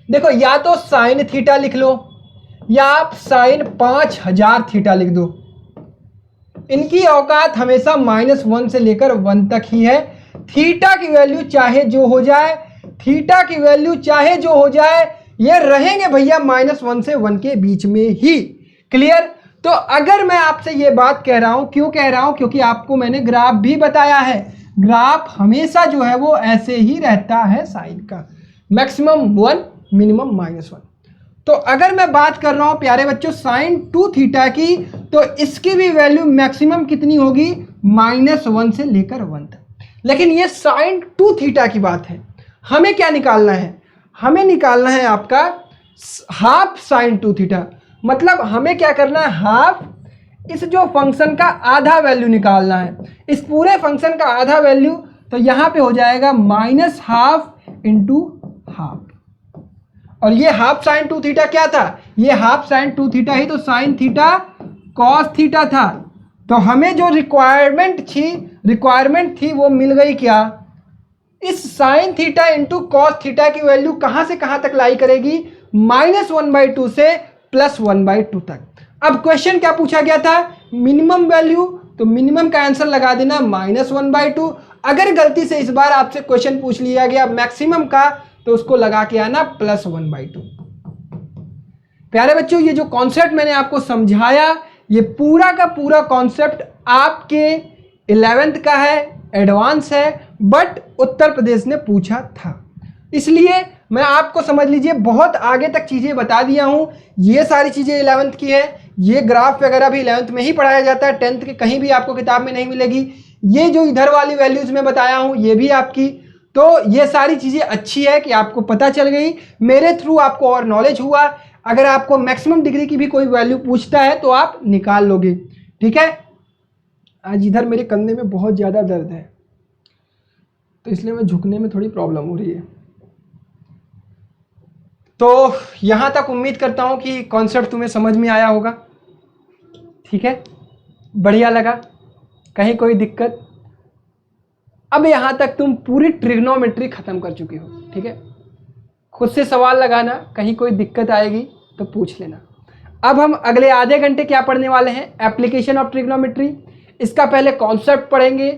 देखो या तो साइन थीटा लिख लो या आप साइन 5000 थीटा लिख दो, इनकी औकात हमेशा -1 से लेकर 1 तक ही है। थीटा की वैल्यू चाहे जो हो जाए, थीटा की वैल्यू चाहे जो हो जाए, ये रहेंगे भैया -1 से 1 के बीच में ही। क्लियर। तो अगर मैं आपसे ये बात कह रहा हूं, क्यों कह रहा हूं, क्योंकि आपको मैंने ग्राफ भी बताया है, ग्राफ हमेशा जो है वो ऐसे ही रहता है साइन का, मैक्सिमम 1 मिनिमम -1। तो अगर मैं बात कर रहा हूं प्यारे बच्चों sin 2 थीटा की, तो इसकी भी वैल्यू मैक्सिमम कितनी होगी, -1 से लेकर 1 तक। लेकिन ये sin 2 थीटा की बात है, हमें क्या निकालना है, हमें निकालना है आपका हाफ sin 2 थीटा। मतलब हमें क्या करना है, हाफ इस जो फंक्शन का आधा वैल्यू निकालना है, इस पूरे फंक्शन का आधा वैल्यू। तो यहां पे हो जाएगा -½ × हाफ। और ये हाफ sin 2 थीटा क्या था, ये हाफ sin 2 थीटा ही तो sin थीटा cos थीटा था। तो हमें जो रिक्वायरमेंट थी वो मिल गई क्या, इस sin थीटा × cos थीटा की वैल्यू कहां से कहां तक लाई करेगी, -1/2 से +1/2 तक। अब क्वेश्चन क्या पूछा गया था, मिनिमम वैल्यू, तो मिनिमम का आंसर लगा देना -1/2। अगर गलती से इस बार आपसे क्वेश्चन पूछ लिया गया मैक्सिमम का, तो उसको लगा के आना +1/2। प्यारे बच्चों, ये जो कॉन्सेप्ट मैंने आपको समझाया, ये पूरा का पूरा कॉन्सेप्ट आपके 11th का है, एडवांस है, बट उत्तर प्रदेश ने पूछा था, इसलिए मैं आपको समझ लीजिए बहुत आगे तक चीज़ें बता दिया हूं। ये सारी चीज़ें 11th की है, ये ग्राफ वगैरह भी 11th में ही पढ़ाया जाता है, 10th के कहीं भी आपको किताब में नहीं मिलेगी। ये जो इधर वाली वैल्यूज में बताया हूं ये भी आपकी, तो ये सारी चीज़ें अच्छी है कि आपको पता चल गई, मेरे थ्रू आपको और नॉलेज हुआ। अगर आपको मैक्सिमम डिग्री की भी कोई वैल्यू पूछता है तो आप निकाल लोगे, ठीक है। आज इधर मेरे कंधे में बहुत ज़्यादा दर्द है, तो इसलिए मैं झुकने में थोड़ी प्रॉब्लम हो रही है। तो यहाँ तक उम्मीद करता हूँ कि कॉन्सेप्ट तुम्हें समझ में आया होगा, ठीक है, बढ़िया लगा, कहीं कोई दिक्कत। अब यहाँ तक तुम पूरी ट्रिग्नोमेट्री खत्म कर चुके हो, ठीक है। खुद से सवाल लगाना, कहीं कोई दिक्कत आएगी तो पूछ लेना। अब हम अगले आधे घंटे क्या पढ़ने वाले हैं, एप्लीकेशन ऑफ ट्रिग्नोमेट्री। इसका पहले कॉन्सेप्ट पढ़ेंगे।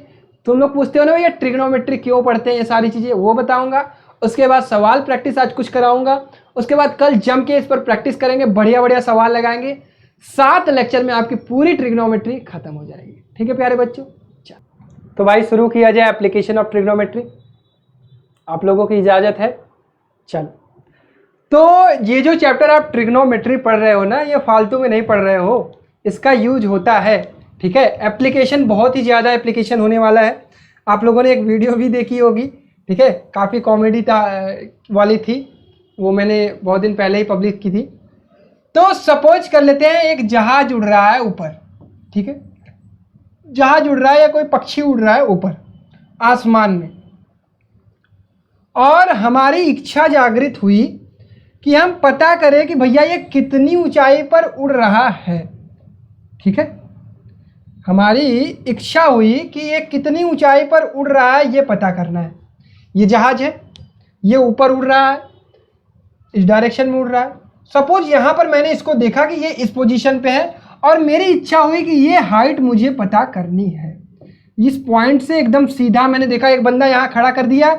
तुम लोग पूछते हो ना भैया ट्रिग्नोमेट्री क्यों पढ़ते हैं, ये सारी चीज़ें वो बताऊंगा। उसके बाद सवाल प्रैक्टिस आज कुछ कराऊंगा, उसके बाद कल जम के इस पर प्रैक्टिस करेंगे, बढ़िया बढ़िया सवाल लगाएंगे। 7 लेक्चर में आपकी पूरी ट्रिग्नोमेट्री खत्म हो जाएगी, ठीक है प्यारे बच्चों। तो भाई शुरू किया जाए एप्लीकेशन ऑफ ट्रिग्नोमेट्री, आप लोगों की इजाज़त है। चलो, तो ये जो चैप्टर आप ट्रिग्नोमेट्री पढ़ रहे हो ना, ये फालतू में नहीं पढ़ रहे हो, इसका यूज होता है, ठीक है। एप्लीकेशन बहुत ही ज़्यादा एप्लीकेशन होने वाला है। आप लोगों ने एक वीडियो भी देखी होगी, ठीक है, काफ़ी कॉमेडी वाली थी, वो मैंने बहुत दिन पहले ही पब्लिश की थी। तो सपोज कर लेते हैं एक जहाज उड़ रहा है ऊपर, ठीक है, जहाज उड़ रहा है या कोई पक्षी उड़ रहा है ऊपर आसमान में, और हमारी इच्छा जागृत हुई कि हम पता करें कि भैया ये कितनी ऊंचाई पर उड़ रहा है, ठीक है। हमारी इच्छा हुई कि ये कितनी ऊंचाई पर उड़ रहा है, ये पता करना है। ये जहाज है, ये ऊपर उड़ रहा है, इस डायरेक्शन में उड़ रहा है। सपोज यहाँ पर मैंने इसको देखा कि ये इस पोजीशन पे है, और मेरी इच्छा हुई कि ये हाइट मुझे पता करनी है। इस पॉइंट से एकदम सीधा मैंने देखा, एक बंदा यहाँ खड़ा कर दिया,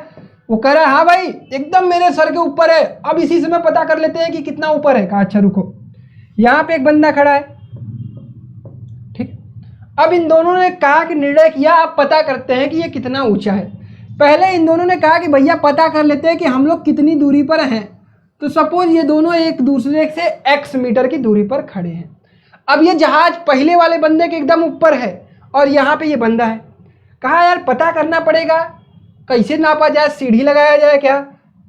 वो कह रहा है हाँ भाई एकदम मेरे सर के ऊपर है, अब इसी से मैं पता कर लेते हैं कि कितना ऊपर है। कहा अच्छा रुको, यहाँ पे एक बंदा खड़ा है, ठीक। अब इन दोनों ने कहा कि निर्णय किया अब पता करते हैं कि ये कितना ऊंचा है। पहले इन दोनों ने कहा कि भैया पता कर लेते हैं कि हम लोग कितनी दूरी पर हैं। तो सपोज ये दोनों एक दूसरे से x मीटर की दूरी पर खड़े हैं। अब ये जहाज पहले वाले बंदे के एकदम ऊपर है और यहाँ पे ये बंदा है। कहा यार पता करना पड़ेगा, कैसे नापा जाए, सीढ़ी लगाया जाए क्या,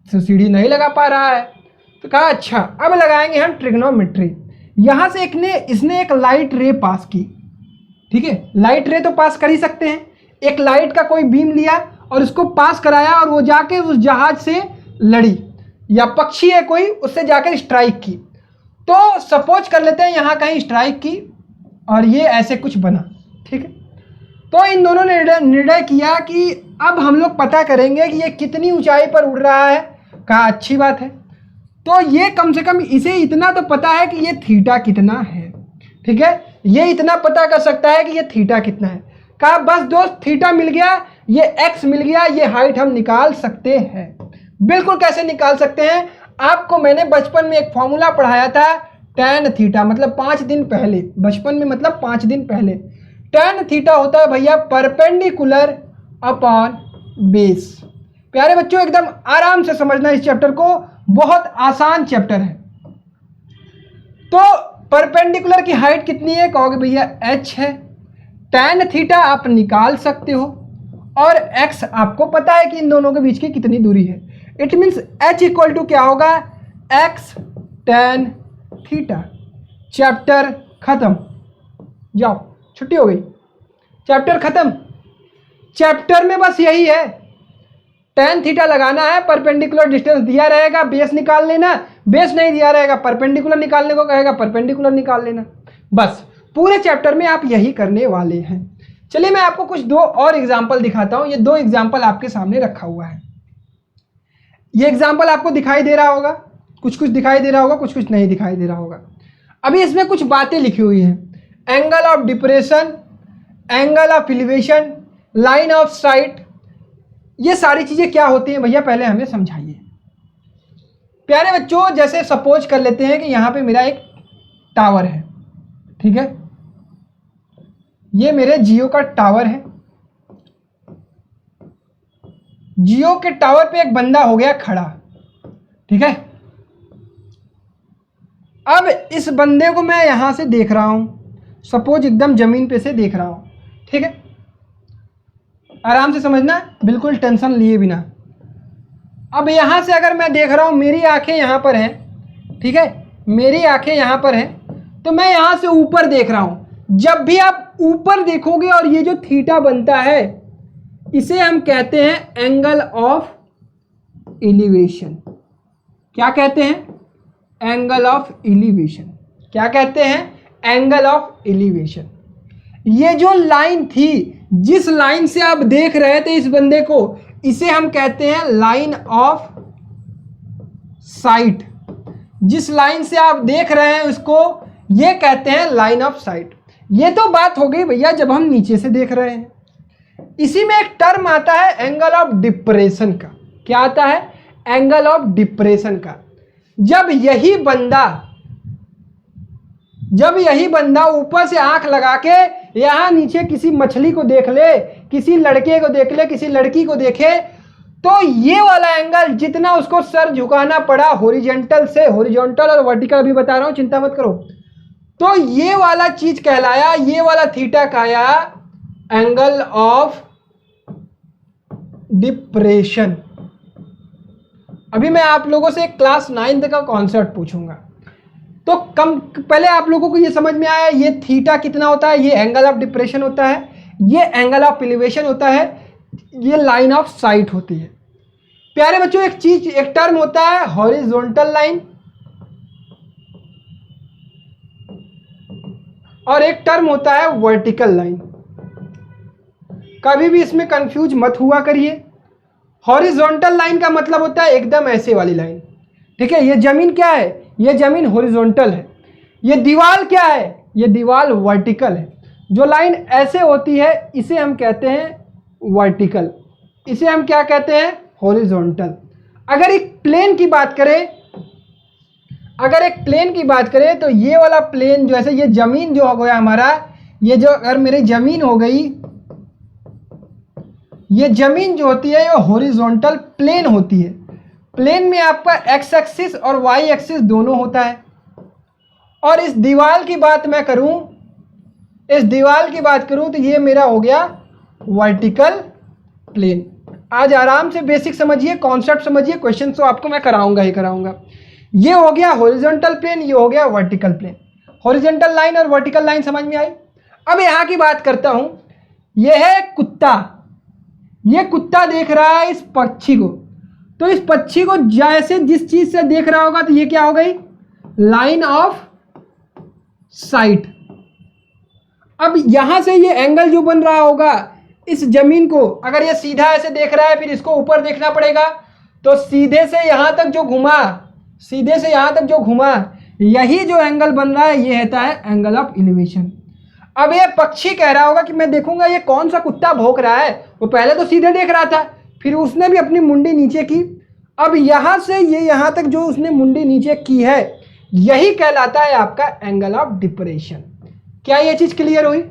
तो सीढ़ी नहीं लगा पा रहा है। तो कहा अच्छा अब लगाएंगे हम ट्रिग्नोमेट्री। यहाँ से इसने एक लाइट रे पास की, ठीक है, लाइट रे तो पास कर ही सकते हैं। एक लाइट का कोई बीम लिया और उसको पास कराया, और वो जाके उस जहाज से लड़ी, या पक्षी है कोई, उससे जाकर स्ट्राइक की। तो सपोज कर लेते हैं यहाँ कहीं स्ट्राइक की और ये ऐसे कुछ बना, ठीक है। तो इन दोनों ने निर्णय किया कि अब हम लोग पता करेंगे कि ये कितनी ऊंचाई पर उड़ रहा है। कहा अच्छी बात है। तो ये कम से कम इसे इतना तो पता है कि ये थीटा कितना है, ठीक है, ये इतना पता कर सकता है कि ये थीटा कितना है। कहा बस दोस्त थीटा मिल गया, ये एक्स मिल गया, ये हाइट हम निकाल सकते हैं। बिल्कुल कैसे निकाल सकते हैं, आपको मैंने बचपन में एक फॉर्मूला पढ़ाया था, tan थीटा, मतलब 5 दिन पहले, बचपन में मतलब 5 दिन पहले। tan थीटा होता है भैया परपेंडिकुलर अपॉन बेस। प्यारे बच्चों एकदम आराम से समझना इस चैप्टर को, बहुत आसान चैप्टर है। तो परपेंडिकुलर की हाइट कितनी है, कहोगे भैया h है। tan थीटा आप निकाल सकते हो और x आपको पता है कि इन दोनों के बीच की कितनी दूरी है। It means h equal to क्या होगा, x tan थीटा। चैप्टर खत्म, जाओ छुट्टी हो गई, चैप्टर खत्म। चैप्टर में बस यही है, tan थीटा लगाना है, परपेंडिकुलर डिस्टेंस दिया रहेगा, बेस निकाल लेना, बेस नहीं दिया रहेगा परपेंडिकुलर निकालने को कहेगा, परपेंडिकुलर निकाल लेना। बस पूरे चैप्टर में आप यही करने वाले हैं। चलिए मैं आपको कुछ दो और एग्जाम्पल दिखाता हूं। ये दो एग्जाम्पल आपके सामने रखा हुआ है। ये एग्जाम्पल आपको दिखाई दे रहा होगा, कुछ कुछ दिखाई दे रहा होगा, कुछ कुछ नहीं दिखाई दे रहा होगा। अभी इसमें कुछ बातें लिखी हुई हैं, angle of depression, angle of elevation, line of site. ये सारी चीजें क्या होती हैं भैया, पहले हमें समझाइए। प्यारे बच्चों जैसे सपोज कर लेते हैं कि यहां पे मेरा एक टावर है, ठीक है, ये मेरे जियो का टावर है। जियो के टावर पे एक बंदा हो गया खड़ा, ठीक है। अब इस बंदे को मैं यहां से देख रहा हूं, सपोज एकदम जमीन पे से देख रहा हूं, ठीक है। आराम से समझना, बिल्कुल टेंशन लिए बिना। अब यहां से अगर मैं देख रहा हूं, मेरी आंखें यहां पर हैं, ठीक है, मेरी आंखें यहां पर हैं, तो मैं यहां से ऊपर देख रहा हूं। जब भी आप ऊपर देखोगे और ये जो थीटा बनता है, इसे हम कहते हैं एंगल ऑफ एलिवेशन। क्या कहते हैं, एंगल ऑफ एलिवेशन। क्या कहते हैं, एंगल ऑफ एलिवेशन। ये जो लाइन थी, जिस लाइन से आप देख रहे थे इस बंदे को, इसे हम कहते हैं लाइन ऑफ साइट। जिस लाइन से आप देख रहे हैं उसको ये कहते हैं लाइन ऑफ साइट। ये तो बात हो गई भैया जब हम नीचे से देख रहे हैं। इसी में एक टर्म आता है एंगल ऑफ डिप्रेशन का। क्या आता है, एंगल ऑफ डिप्रेशन का। जब यही बंदा ऊपर से आंख लगा के यहां नीचे किसी मछली को देख ले, किसी लड़के को देख ले, किसी लड़की को देखे, तो ये वाला एंगल जितना उसको सर झुकाना पड़ा हॉरिजॉन्टल से, हॉरिजॉन्टल और वर्टिकल अभी बता रहा हूं, चिंता मत करो, तो ये वाला चीज कहलाया, ये वाला थीटा कहलाया एंगल ऑफ डिप्रेशन। अभी मैं आप लोगों से क्लास 9 का कॉन्सेप्ट पूछूंगा, तो पहले आप लोगों को ये समझ में आया ये थीटा कितना होता है, ये एंगल ऑफ डिप्रेशन होता है, ये एंगल ऑफ एलिवेशन होता है, ये लाइन ऑफ साइट होती है। प्यारे बच्चों एक टर्म होता है हॉरिजॉन्टल लाइन और एक टर्म होता है वर्टिकल लाइन। कभी भी इसमें कंफ्यूज मत हुआ करिए। हॉरिजॉन्टल लाइन का मतलब होता है एकदम ऐसे वाली लाइन, ठीक है। ये जमीन क्या है, ये जमीन हॉरिजॉन्टल है। ये दीवार क्या है, ये दीवार वर्टिकल है। जो लाइन ऐसे होती है इसे हम कहते हैं वर्टिकल, इसे हम क्या कहते हैं, हॉरिजॉन्टल। अगर एक प्लेन की बात करें, तो ये वाला प्लेन जो ऐसे, ये जमीन जो हो गया हमारा, ये जो अगर मेरी जमीन हो गई, ये जमीन जो होती है ये हॉरिजॉन्टल प्लेन होती है। प्लेन में आपका एक्स एक्सिस और वाई एक्सिस दोनों होता है। और इस दीवार की बात मैं करूं, तो ये मेरा हो गया वर्टिकल प्लेन। आज आराम से बेसिक समझिए, कॉन्सेप्ट समझिए, क्वेश्चन तो आपको मैं कराऊंगा ही कराऊंगा। ये हो गया हॉरिजॉन्टल प्लेन, ये हो गया वर्टिकल प्लेन। हॉरिजॉन्टल लाइन और वर्टिकल लाइन समझ में आई। अब यहाँ की बात करता हूं, यह है कुत्ता। ये कुत्ता देख रहा है इस पक्षी को, तो इस पक्षी को जैसे जिस चीज से देख रहा होगा, तो ये क्या हो गई, लाइन ऑफ साइट। अब यहां से ये एंगल जो बन रहा होगा, इस जमीन को अगर ये सीधा ऐसे देख रहा है, फिर इसको ऊपर देखना पड़ेगा, तो सीधे से यहां तक जो घुमा, यही जो एंगल बन रहा है ये होता है एंगल ऑफ एलिवेशन। अब ये पक्षी कह रहा होगा कि मैं देखूंगा ये कौन सा कुत्ता भौंक रहा है। वो पहले तो सीधे देख रहा था, फिर उसने भी अपनी मुंडी नीचे की। अब यहां से ये यहां तक जो उसने मुंडी नीचे की है, यही कहलाता है आपका एंगल ऑफ डिप्रेशन। क्या ये चीज क्लियर हुई?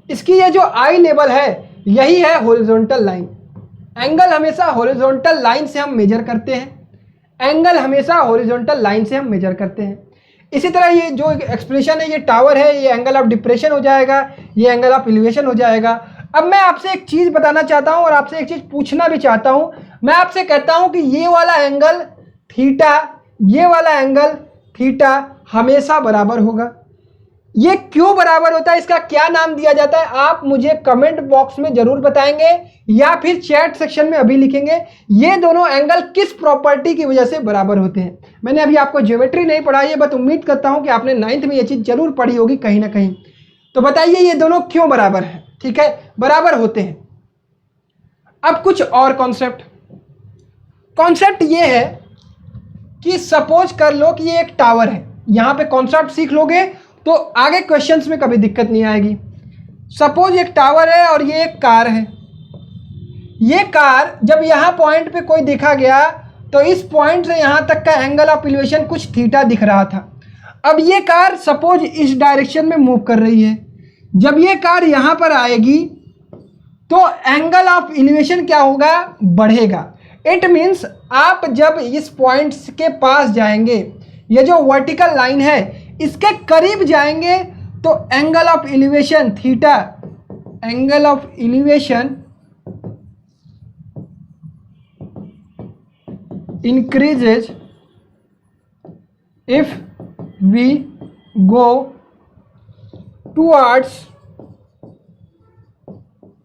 इसकी ये जो आई लेवल है, यही है हॉरिजॉन्टल लाइन। एंगल हमेशा हॉरिजॉन्टल लाइन से हम मेजर करते हैं। एंगल हमेशा हॉरिजॉन्टल लाइन से हम मेजर करते हैं। इसी तरह ये जो एक्सप्रेशन है, ये टावर है, ये एंगल ऑफ डिप्रेशन हो जाएगा, ये एंगल ऑफ एलिवेशन हो जाएगा। अब मैं आपसे एक चीज़ बताना चाहता हूँ और आपसे एक चीज़ पूछना भी चाहता हूँ। मैं आपसे कहता हूँ कि ये वाला एंगल थीटा, ये वाला एंगल थीटा हमेशा बराबर होगा। ये क्यों बराबर होता है, इसका क्या नाम दिया जाता है, आप मुझे कमेंट बॉक्स में जरूर बताएंगे या फिर चैट सेक्शन में अभी लिखेंगे। ये दोनों एंगल किस प्रॉपर्टी की वजह से बराबर होते हैं। मैंने अभी आपको ज्योमेट्री नहीं पढ़ाई है, बट उम्मीद करता हूं कि आपने 9th में ये चीज़ जरूर पढ़ी होगी कहीं ना कहीं। तो बताइए ये दोनों क्यों बराबर हैं। ठीक है, बराबर होते हैं। अब कुछ और कॉन्सेप्ट ये है कि सपोज कर लो कि ये एक टावर है। यहां पे कॉन्सेप्ट सीख लोगे तो आगे क्वेश्चंस में कभी दिक्कत नहीं आएगी। सपोज एक टावर है और ये एक कार है। ये कार जब यहाँ पॉइंट पे कोई देखा गया तो इस पॉइंट से यहाँ तक का एंगल ऑफ एलिवेशन कुछ थीटा दिख रहा था। अब ये कार सपोज इस डायरेक्शन में मूव कर रही है। जब ये कार यहाँ पर आएगी तो एंगल ऑफ एलिवेशन क्या होगा, बढ़ेगा। इट मीन्स आप जब इस पॉइंट के पास जाएंगे, ये जो वर्टिकल लाइन है इसके करीब जाएंगे तो angle of elevation theta, angle of elevation increases if we go towards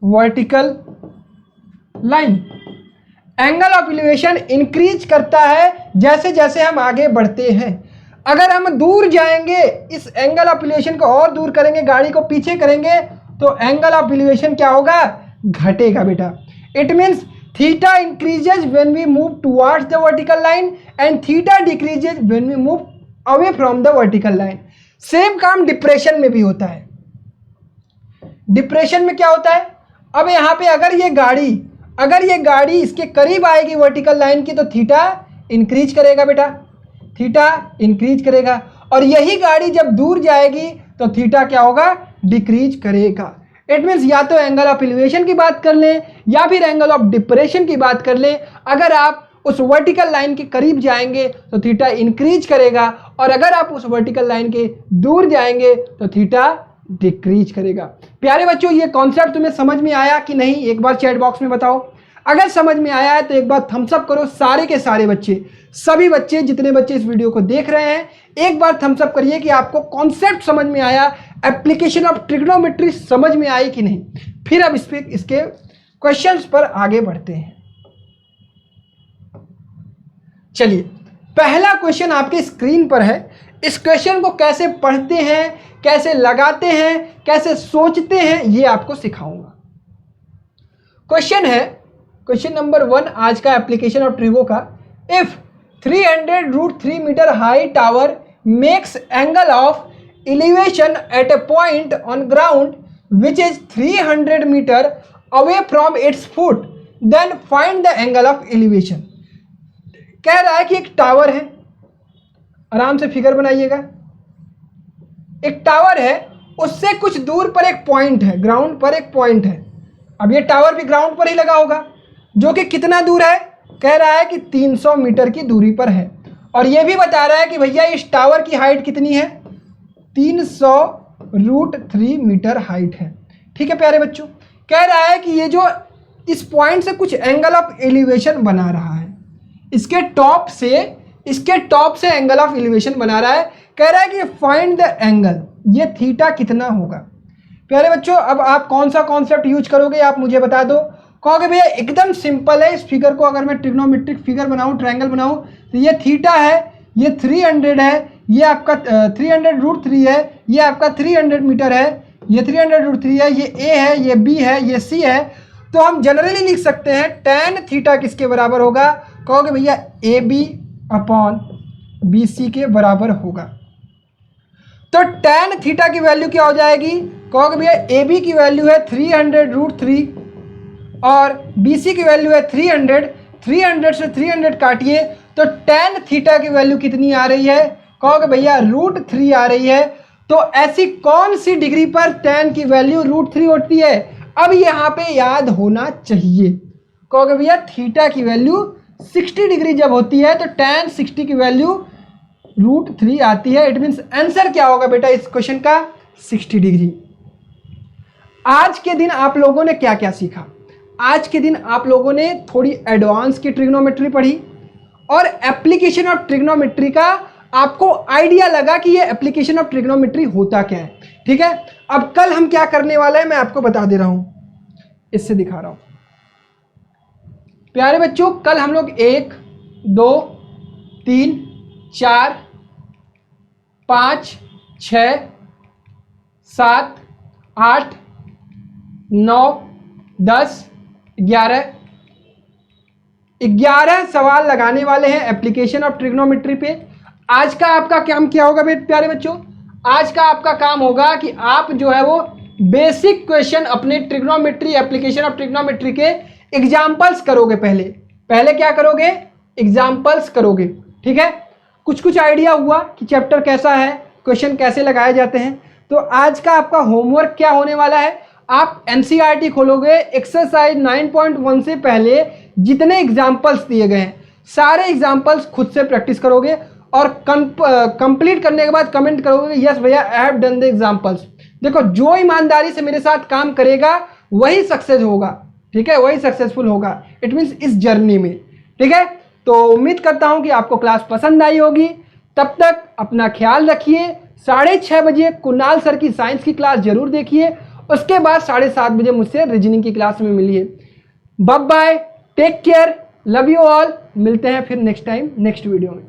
vertical line। Angle of elevation increase करता है जैसे जैसे हम आगे बढ़ते हैं। अगर हम दूर जाएंगे, इस एंगल ऑफ एलिवेशन को और दूर करेंगे, गाड़ी को पीछे करेंगे तो एंगल ऑफ एलिवेशन क्या होगा, घटेगा बेटा। It means theta increases when we move towards the vertical line and theta decreases when we move away from the vertical line। Same काम डिप्रेशन में भी होता है। डिप्रेशन में क्या होता है, अब यहाँ पे अगर ये गाड़ी इसके करीब आएगी वर्टिकल लाइन की तो थीटा इंक्रीज करेगा बेटा, थीटा इंक्रीज करेगा। और यही गाड़ी जब दूर जाएगी तो थीटा क्या होगा, डिक्रीज करेगा। इट मीन्स या तो एंगल ऑफ एलिवेशन की बात कर लें या फिर एंगल ऑफ डिप्रेशन की बात कर लें। अगर आप उस वर्टिकल लाइन के करीब जाएंगे तो थीटा इंक्रीज करेगा और अगर आप उस वर्टिकल लाइन के दूर जाएंगे तो थीटा डिक्रीज करेगा। प्यारे बच्चों, ये कॉन्सेप्ट तुम्हें समझ में आया कि नहीं, एक बार चैट बॉक्स में बताओ। अगर समझ में आया है तो एक बार थम्स अप करो, सारे के सारे बच्चे, सभी बच्चे, जितने बच्चे इस वीडियो को देख रहे हैं, एक बार थम्स अप करिए कि आपको कॉन्सेप्ट समझ में आया, एप्लीकेशन ऑफ ट्रिग्नोमेट्री समझ में आई कि नहीं। फिर अब इसके क्वेश्चंस पर आगे बढ़ते हैं। चलिए, पहला क्वेश्चन आपके स्क्रीन पर है। इस क्वेश्चन को कैसे पढ़ते हैं, कैसे लगाते हैं, कैसे सोचते हैं, ये आपको सिखाऊंगा। क्वेश्चन है, क्वेश्चन नंबर 1 आज का एप्लीकेशन ऑफ ट्रिगो का। If 300√3 metre high tower makes angle of elevation at a point on ground which is 300 meter away from its foot, then find the angle of elevation। कह रहा है कि एक tower है, आराम से फिगर बनाइएगा। एक टावर है, उससे कुछ दूर पर एक पॉइंट है, ग्राउंड पर एक पॉइंट है। अब ये टावर भी ग्राउंड पर ही लगा होगा, जो कि कितना दूर है, कह रहा है कि 300 मीटर की दूरी पर है। और ये भी बता रहा है कि भैया इस टावर की हाइट कितनी है, 300√3 मीटर हाइट है। ठीक है प्यारे बच्चों, कह रहा है कि ये जो इस पॉइंट से कुछ एंगल ऑफ एलिवेशन बना रहा है, इसके टॉप से एंगल ऑफ एलिवेशन बना रहा है। कह रहा है कि फाइंड द एंगल, ये थीटा कितना होगा। प्यारे बच्चों, अब आप कौन सा कॉन्सेप्ट यूज करोगे आप मुझे बता दो। कहोगे भैया एकदम सिंपल है, इस फिगर को अगर मैं ट्रिग्नोमेट्रिक फिगर बनाऊं, ट्रायंगल बनाऊं, तो ये थीटा है, ये 300 है, ये आपका 300√3 है, ये आपका 300 मीटर है, ये 300√3 है, ये ए है, ये बी है, ये सी है। तो हम जनरली लिख सकते हैं tan थीटा किसके बराबर होगा। कहोगे भैया AB/BC के बराबर होगा। तो tan थीटा की वैल्यू क्या हो जाएगी, कहोगे भैया AB की वैल्यू है 300√3 और BC की वैल्यू है 300। 300 से 300 काटिए तो tan थीटा की वैल्यू कितनी आ रही है, कहोगे भैया √3 आ रही है। तो ऐसी कौन सी डिग्री पर tan की वैल्यू √3 होती है, अब यहाँ पे याद होना चाहिए, कहोगे भैया थीटा की वैल्यू 60 डिग्री जब होती है तो tan 60 की वैल्यू √3 आती है। इट मीन्स आंसर क्या होगा बेटा इस क्वेश्चन का 60 डिग्री। आज के दिन आप लोगों ने क्या क्या सीखा? आज के दिन आप लोगों ने थोड़ी एडवांस की ट्रिग्नोमेट्री पढ़ी और एप्लीकेशन ऑफ ट्रिग्नोमेट्री का आपको आइडिया लगा कि ये एप्लीकेशन ऑफ ट्रिग्नोमेट्री होता क्या है। ठीक है, अब कल हम क्या करने वाले हैं मैं आपको बता दे रहा हूं, इससे दिखा रहा हूं। प्यारे बच्चों, कल हम लोग 1 2 3 4 5 6 7 8 9 10 11 सवाल लगाने वाले हैं एप्लीकेशन ऑफ ट्रिग्नोमेट्री पे। आज का आपका काम क्या होगा प्यारे बच्चों? आज का आपका काम होगा कि आप जो है वो बेसिक क्वेश्चन अपने ट्रिग्नोमेट्री एप्लीकेशन ऑफ ट्रिग्नोमेट्री के एग्जाम्पल्स करोगे। पहले क्या करोगे? एग्जाम्पल्स करोगे। ठीक है, कुछ आइडिया हुआ कि चैप्टर कैसा है, क्वेश्चन कैसे लगाए जाते हैं। तो आज का आपका होमवर्क क्या होने वाला है, आप एनसीईआरटी खोलोगे, एक्सरसाइज 9.1 से पहले जितने एग्जाम्पल्स दिए गए हैं सारे एग्जाम्पल्स खुद से प्रैक्टिस करोगे और कंप्लीट करने के बाद कमेंट करोगे यस भैया I have done the examples. देखो, जो ईमानदारी से मेरे साथ काम करेगा वही सक्सेस होगा। ठीक है, वही सक्सेसफुल होगा, इट मीन्स इस जर्नी में। ठीक है, तो उम्मीद करता हूं कि आपको क्लास पसंद आई होगी। तब तक अपना ख्याल रखिए। 6:30 बजे कुणाल सर की साइंस की क्लास जरूर देखिए, उसके बाद 7:30 बजे मुझसे रीजनिंग की क्लास में मिलिए। Bye bye, take care, love you all. मिलते हैं फिर नेक्स्ट टाइम नेक्स्ट वीडियो में।